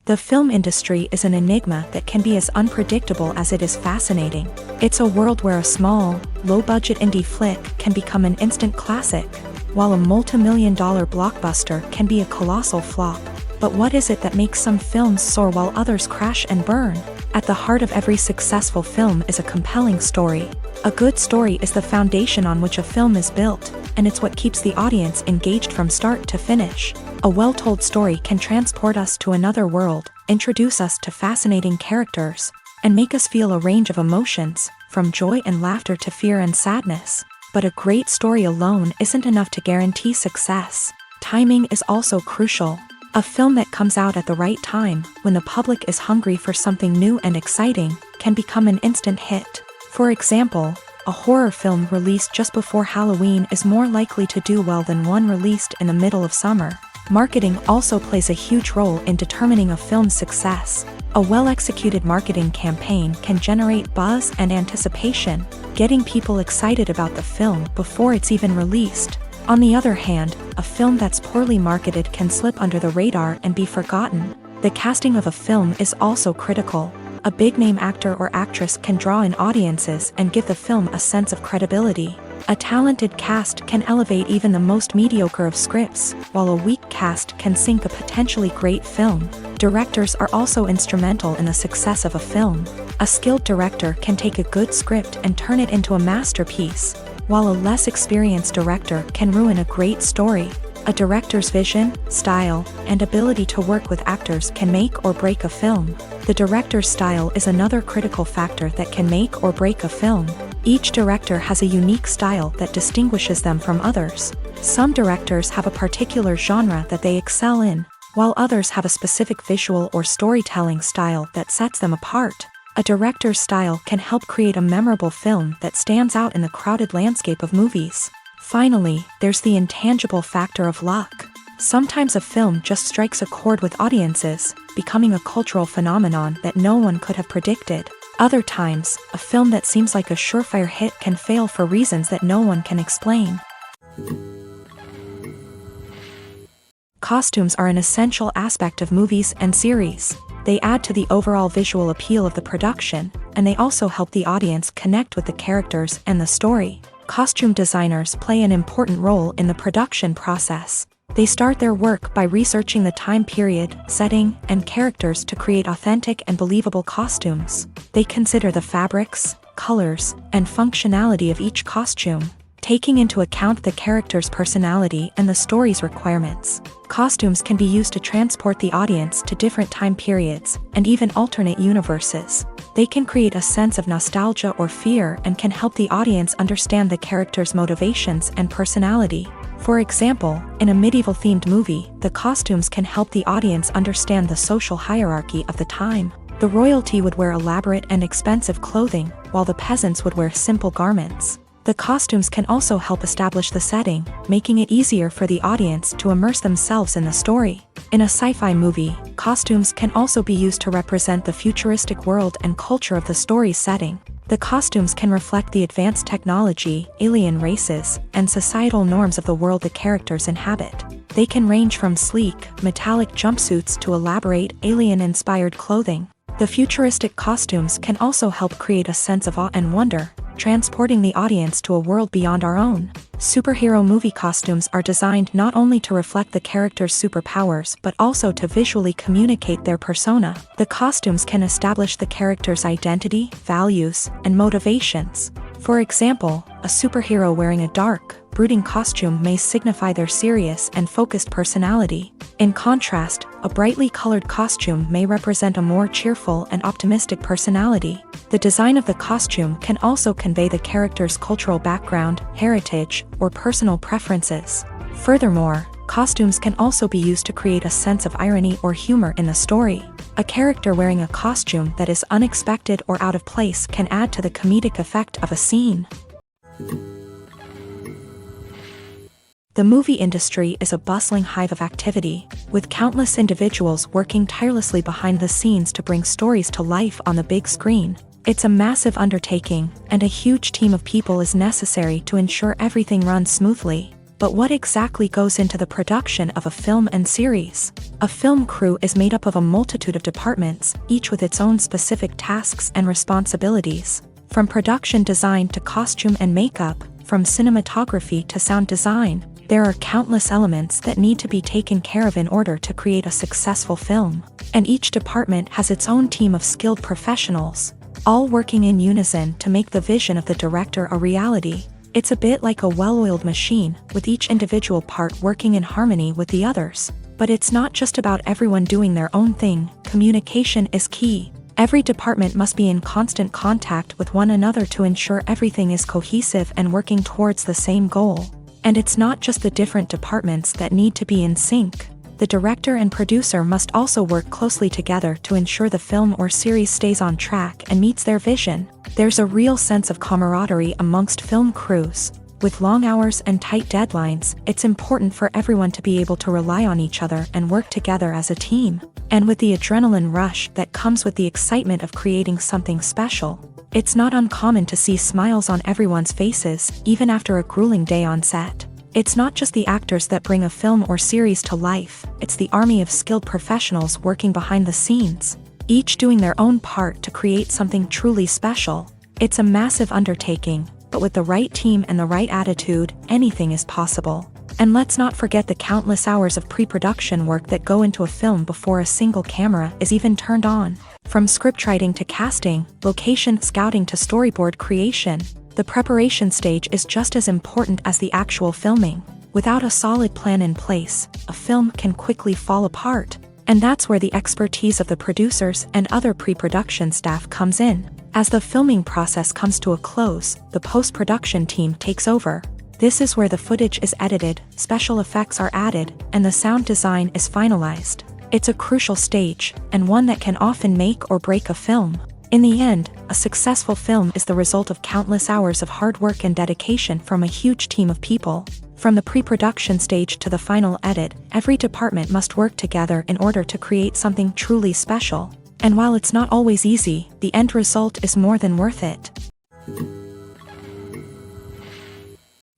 The film industry is an enigma that can be as unpredictable as it is fascinating. It's a world where a small, low-budget indie flick can become an instant classic, while a multi-million-dollar blockbuster can be a colossal flop. But what is it that makes some films soar while others crash and burn? At the heart of every successful film is a compelling story. A good story is the foundation on which a film is built, and it's what keeps the audience engaged from start to finish. A well-told story can transport us to another world, introduce us to fascinating characters, and make us feel a range of emotions, from joy and laughter to fear and sadness. But a great story alone isn't enough to guarantee success. Timing is also crucial. A film that comes out at the right time, when the public is hungry for something new and exciting, can become an instant hit. For example, a horror film released just before Halloween is more likely to do well than one released in the middle of summer. Marketing also plays a huge role in determining a film's success. A well-executed marketing campaign can generate buzz and anticipation, getting people excited about the film before it's even released. On the other hand, a film that's poorly marketed can slip under the radar and be forgotten. The casting of a film is also critical. A big-name actor or actress can draw in audiences and give the film a sense of credibility. A talented cast can elevate even the most mediocre of scripts, while a weak cast can sink a potentially great film. Directors are also instrumental in the success of a film. A skilled director can take a good script and turn it into a masterpiece, while a less experienced director can ruin a great story. A director's vision, style, and ability to work with actors can make or break a film. The director's style is another critical factor that can make or break a film. Each director has a unique style that distinguishes them from others. Some directors have a particular genre that they excel in, while others have a specific visual or storytelling style that sets them apart. A director's style can help create a memorable film that stands out in the crowded landscape of movies. Finally, there's the intangible factor of luck. Sometimes a film just strikes a chord with audiences, becoming a cultural phenomenon that no one could have predicted. Other times, a film that seems like a surefire hit can fail for reasons that no one can explain. Costumes are an essential aspect of movies and series. They add to the overall visual appeal of the production, and they also help the audience connect with the characters and the story. Costume designers play an important role in the production process. They start their work by researching the time period, setting, and characters to create authentic and believable costumes. They consider the fabrics, colors, and functionality of each costume, taking into account the character's personality and the story's requirements. Costumes can be used to transport the audience to different time periods and even alternate universes. They can create a sense of nostalgia or fear and can help the audience understand the character's motivations and personality. For example, in a medieval-themed movie, the costumes can help the audience understand the social hierarchy of the time. The royalty would wear elaborate and expensive clothing, while the peasants would wear simple garments. The costumes can also help establish the setting, making it easier for the audience to immerse themselves in the story. In a sci-fi movie, costumes can also be used to represent the futuristic world and culture of the story's setting. The costumes can reflect the advanced technology, alien races, and societal norms of the world the characters inhabit. They can range from sleek, metallic jumpsuits to elaborate, alien-inspired clothing. The futuristic costumes can also help create a sense of awe and wonder, transporting the audience to a world beyond our own. Superhero movie costumes are designed not only to reflect the character's superpowers but also to visually communicate their persona. The costumes can establish the character's identity, values, and motivations. For example, a superhero wearing a dark, brooding costume may signify their serious and focused personality. In contrast, a brightly colored costume may represent a more cheerful and optimistic personality. The design of the costume can also convey the character's cultural background, heritage, or personal preferences. Furthermore, costumes can also be used to create a sense of irony or humor in the story. A character wearing a costume that is unexpected or out of place can add to the comedic effect of a scene. The movie industry is a bustling hive of activity, with countless individuals working tirelessly behind the scenes to bring stories to life on the big screen. It's a massive undertaking, and a huge team of people is necessary to ensure everything runs smoothly. But what exactly goes into the production of a film and series? A film crew is made up of a multitude of departments, each with its own specific tasks and responsibilities. From production design to costume and makeup, from cinematography to sound design, there are countless elements that need to be taken care of in order to create a successful film. And each department has its own team of skilled professionals, all working in unison to make the vision of the director a reality. It's a bit like a well-oiled machine, with each individual part working in harmony with the others. But it's not just about everyone doing their own thing. Communication is key. Every department must be in constant contact with one another to ensure everything is cohesive and working towards the same goal. And it's not just the different departments that need to be in sync. The director and producer must also work closely together to ensure the film or series stays on track and meets their vision. There's a real sense of camaraderie amongst film crews. With long hours and tight deadlines, it's important for everyone to be able to rely on each other and work together as a team. And with the adrenaline rush that comes with the excitement of creating something special, it's not uncommon to see smiles on everyone's faces, even after a grueling day on set. It's not just the actors that bring a film or series to life, it's the army of skilled professionals working behind the scenes, each doing their own part to create something truly special. It's a massive undertaking, but with the right team and the right attitude, anything is possible. And let's not forget the countless hours of pre-production work that go into a film before a single camera is even turned on. From scriptwriting to casting, location scouting to storyboard creation, the preparation stage is just as important as the actual filming. Without a solid plan in place, a film can quickly fall apart. And that's where the expertise of the producers and other pre-production staff comes in. As the filming process comes to a close, the post-production team takes over. This is where the footage is edited, special effects are added, and the sound design is finalized. It's a crucial stage, and one that can often make or break a film. In the end, a successful film is the result of countless hours of hard work and dedication from a huge team of people. From the pre-production stage to the final edit, every department must work together in order to create something truly special. And while it's not always easy, the end result is more than worth it.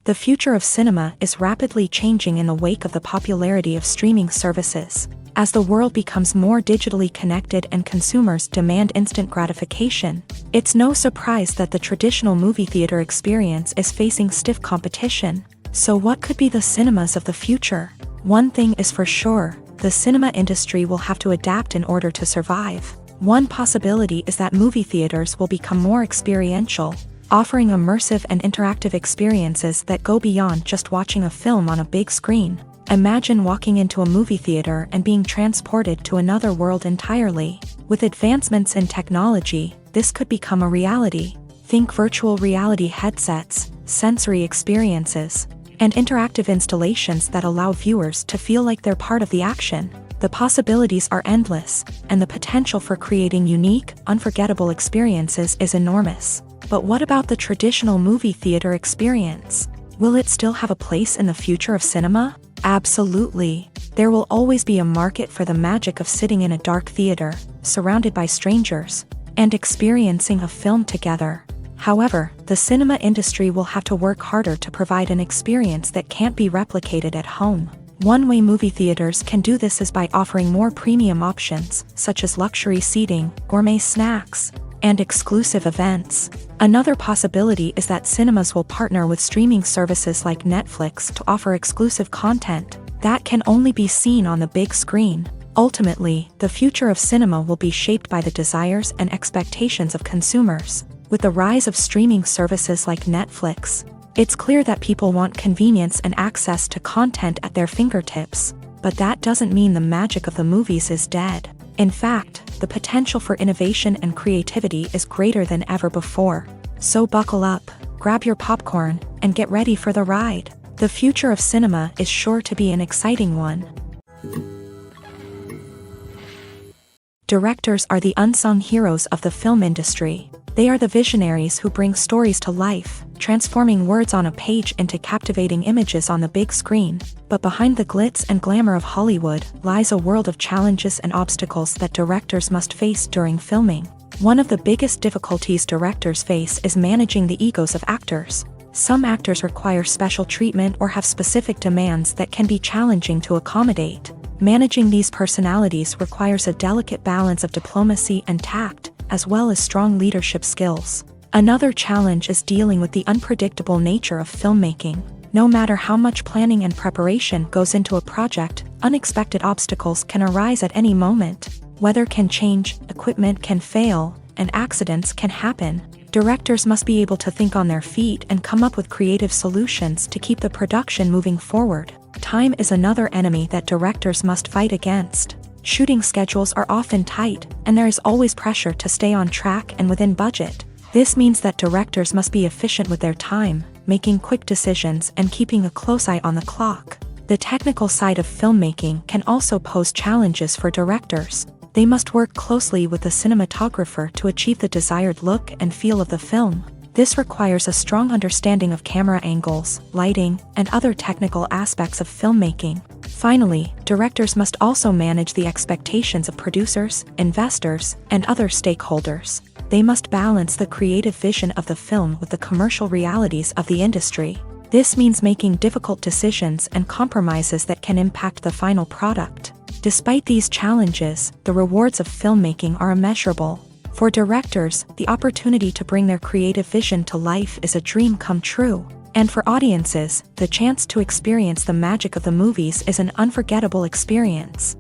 The future of cinema is rapidly changing in the wake of the popularity of streaming services. As the world becomes more digitally connected and consumers demand instant gratification, it's no surprise that the traditional movie theater experience is facing stiff competition. So what could be the cinemas of the future? One thing is for sure, the cinema industry will have to adapt in order to survive. One possibility is that movie theaters will become more experiential, offering immersive and interactive experiences that go beyond just watching a film on a big screen. Imagine walking into a movie theater and being transported to another world entirely. With advancements in technology, this could become a reality. Think virtual reality headsets, sensory experiences, and interactive installations that allow viewers to feel like they're part of the action. The possibilities are endless, and the potential for creating unique, unforgettable experiences is enormous. But what about the traditional movie theater experience? Will it still have a place in the future of cinema? Absolutely. There will always be a market for the magic of sitting in a dark theater, surrounded by strangers, and experiencing a film together. However, the cinema industry will have to work harder to provide an experience that can't be replicated at home. One way movie theaters can do this is by offering more premium options, such as luxury seating, gourmet snacks, and exclusive events. Another possibility is that cinemas will partner with streaming services like Netflix to offer exclusive content that can only be seen on the big screen. Ultimately, the future of cinema will be shaped by the desires and expectations of consumers. With the rise of streaming services like Netflix, it's clear that people want convenience and access to content at their fingertips. But that doesn't mean the magic of the movies is dead. In fact, the potential for innovation and creativity is greater than ever before. So buckle up, grab your popcorn, and get ready for the ride. The future of cinema is sure to be an exciting one. Directors are the unsung heroes of the film industry. They are the visionaries who bring stories to life, transforming words on a page into captivating images on the big screen. But behind the glitz and glamour of Hollywood lies a world of challenges and obstacles that directors must face during filming. One of the biggest difficulties directors face is managing the egos of actors. Some actors require special treatment or have specific demands that can be challenging to accommodate. Managing these personalities requires a delicate balance of diplomacy and tact, as well as strong leadership skills. Another challenge is dealing with the unpredictable nature of filmmaking. No matter how much planning and preparation goes into a project, unexpected obstacles can arise at any moment. Weather can change, equipment can fail, and accidents can happen. Directors must be able to think on their feet and come up with creative solutions to keep the production moving forward. Time is another enemy that directors must fight against. Shooting schedules are often tight, and there is always pressure to stay on track and within budget. This means that directors must be efficient with their time, making quick decisions and keeping a close eye on the clock. The technical side of filmmaking can also pose challenges for directors. They must work closely with the cinematographer to achieve the desired look and feel of the film. This requires a strong understanding of camera angles, lighting, and other technical aspects of filmmaking. Finally, directors must also manage the expectations of producers, investors, and other stakeholders. They must balance the creative vision of the film with the commercial realities of the industry. This means making difficult decisions and compromises that can impact the final product. Despite these challenges, the rewards of filmmaking are immeasurable. For directors, the opportunity to bring their creative vision to life is a dream come true. And for audiences, the chance to experience the magic of the movies is an unforgettable experience.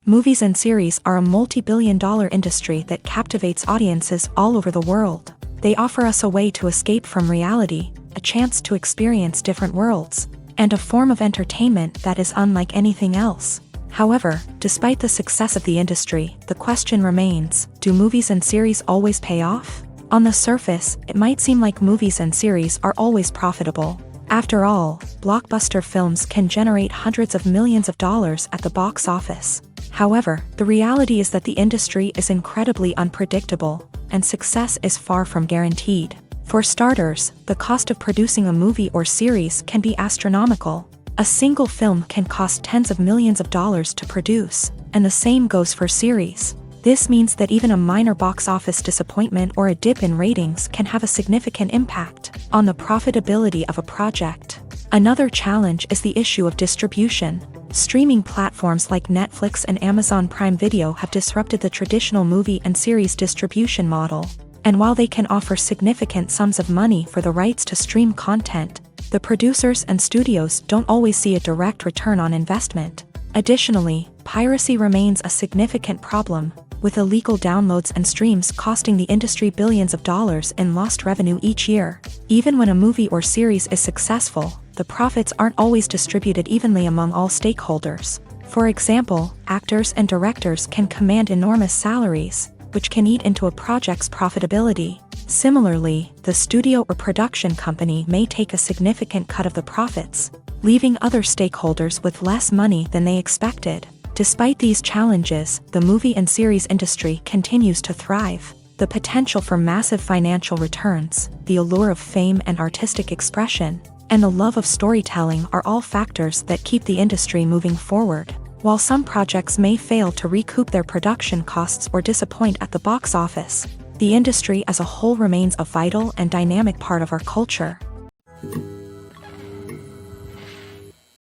Movies and series are a multi-billion-dollar industry that captivates audiences all over the world. They offer us a way to escape from reality, a chance to experience different worlds, and a form of entertainment that is unlike anything else. However, despite the success of the industry, the question remains, do movies and series always pay off? On the surface, it might seem like movies and series are always profitable. After all, blockbuster films can generate hundreds of millions of dollars at the box office. However, the reality is that the industry is incredibly unpredictable, and success is far from guaranteed. For starters, the cost of producing a movie or series can be astronomical. A single film can cost tens of millions of dollars to produce, and the same goes for series. This means that even a minor box office disappointment or a dip in ratings can have a significant impact on the profitability of a project. Another challenge is the issue of distribution. Streaming platforms like Netflix and Amazon Prime Video have disrupted the traditional movie and series distribution model. And while they can offer significant sums of money for the rights to stream content, the producers and studios don't always see a direct return on investment. Additionally, piracy remains a significant problem, with illegal downloads and streams costing the industry billions of dollars in lost revenue each year. Even when a movie or series is successful, the profits aren't always distributed evenly among all stakeholders. For example, actors and directors can command enormous salaries, which can eat into a project's profitability. Similarly, the studio or production company may take a significant cut of the profits, leaving other stakeholders with less money than they expected. Despite these challenges, the movie and series industry continues to thrive. The potential for massive financial returns, the allure of fame and artistic expression, and the love of storytelling are all factors that keep the industry moving forward. While some projects may fail to recoup their production costs or disappoint at the box office, the industry as a whole remains a vital and dynamic part of our culture.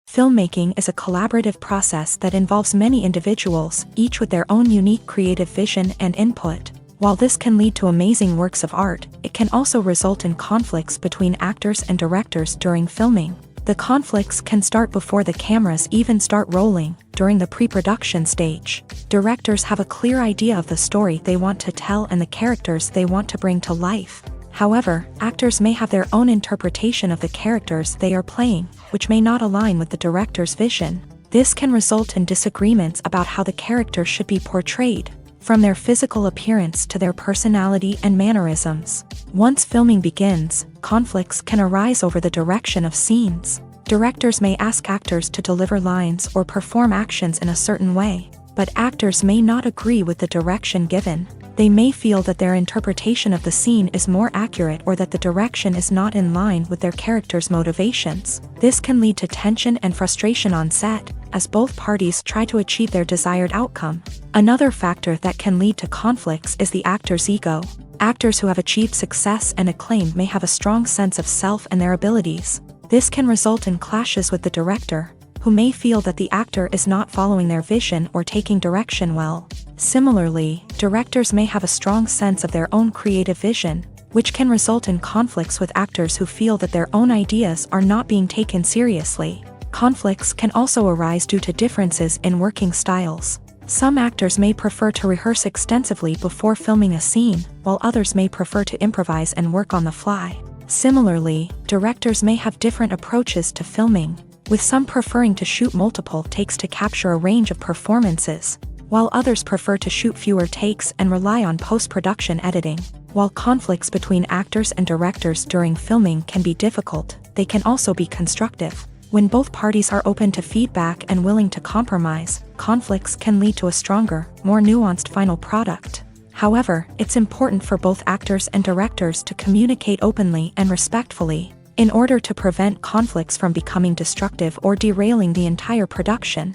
Filmmaking is a collaborative process that involves many individuals, each with their own unique creative vision and input. While this can lead to amazing works of art, it can also result in conflicts between actors and directors during filming. The conflicts can start before the cameras even start rolling, during the pre-production stage. Directors have a clear idea of the story they want to tell and the characters they want to bring to life. However, actors may have their own interpretation of the characters they are playing, which may not align with the director's vision. This can result in disagreements about how the character should be portrayed, from their physical appearance to their personality and mannerisms. Once filming begins, conflicts can arise over the direction of scenes. Directors may ask actors to deliver lines or perform actions in a certain way, but actors may not agree with the direction given. They may feel that their interpretation of the scene is more accurate or that the direction is not in line with their character's motivations. This can lead to tension and frustration on set, as both parties try to achieve their desired outcome. Another factor that can lead to conflicts is the actor's ego. Actors who have achieved success and acclaim may have a strong sense of self and their abilities. This can result in clashes with the director, who may feel that the actor is not following their vision or taking direction well. Similarly, directors may have a strong sense of their own creative vision, which can result in conflicts with actors who feel that their own ideas are not being taken seriously. Conflicts can also arise due to differences in working styles. Some actors may prefer to rehearse extensively before filming a scene, while others may prefer to improvise and work on the fly. Similarly, directors may have different approaches to filming, with some preferring to shoot multiple takes to capture a range of performances, while others prefer to shoot fewer takes and rely on post-production editing. While conflicts between actors and directors during filming can be difficult, they can also be constructive. When both parties are open to feedback and willing to compromise, conflicts can lead to a stronger, more nuanced final product. However, it's important for both actors and directors to communicate openly and respectfully, in order to prevent conflicts from becoming destructive or derailing the entire production.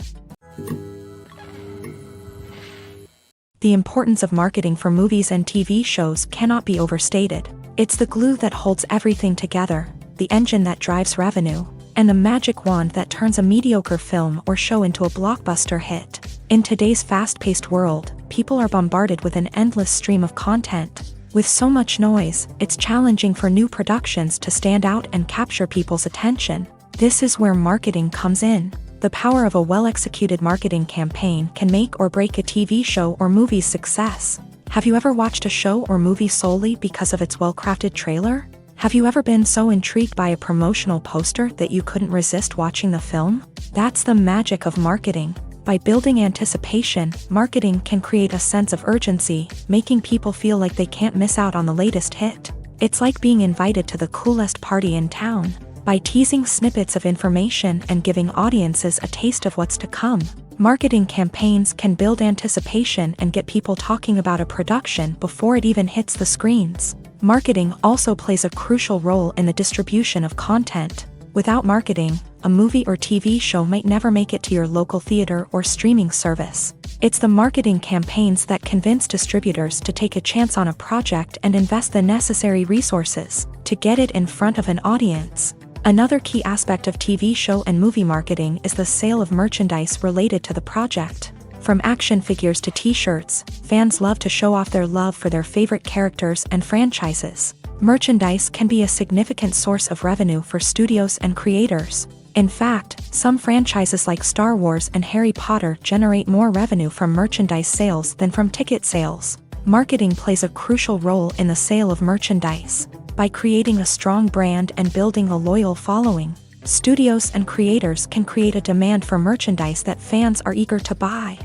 The importance of marketing for movies and TV shows cannot be overstated. It's the glue that holds everything together, the engine that drives revenue, and the magic wand that turns a mediocre film or show into a blockbuster hit. In today's fast-paced world, people are bombarded with an endless stream of content. With so much noise, it's challenging for new productions to stand out and capture people's attention. This is where marketing comes in. The power of a well-executed marketing campaign can make or break a TV show or movie's success. Have you ever watched a show or movie solely because of its well-crafted trailer? Have you ever been so intrigued by a promotional poster that you couldn't resist watching the film? That's the magic of marketing. By building anticipation, marketing can create a sense of urgency, making people feel like they can't miss out on the latest hit. It's like being invited to the coolest party in town. By teasing snippets of information and giving audiences a taste of what's to come, marketing campaigns can build anticipation and get people talking about a production before it even hits the screens. Marketing also plays a crucial role in the distribution of content. Without marketing, a movie or TV show might never make it to your local theater or streaming service. It's the marketing campaigns that convince distributors to take a chance on a project and invest the necessary resources to get it in front of an audience. Another key aspect of TV show and movie marketing is the sale of merchandise related to the project. From action figures to t-shirts, fans love to show off their love for their favorite characters and franchises. Merchandise can be a significant source of revenue for studios and creators. In fact, some franchises like Star Wars and Harry Potter generate more revenue from merchandise sales than from ticket sales. Marketing plays a crucial role in the sale of merchandise. By creating a strong brand and building a loyal following, studios and creators can create a demand for merchandise that fans are eager to buy.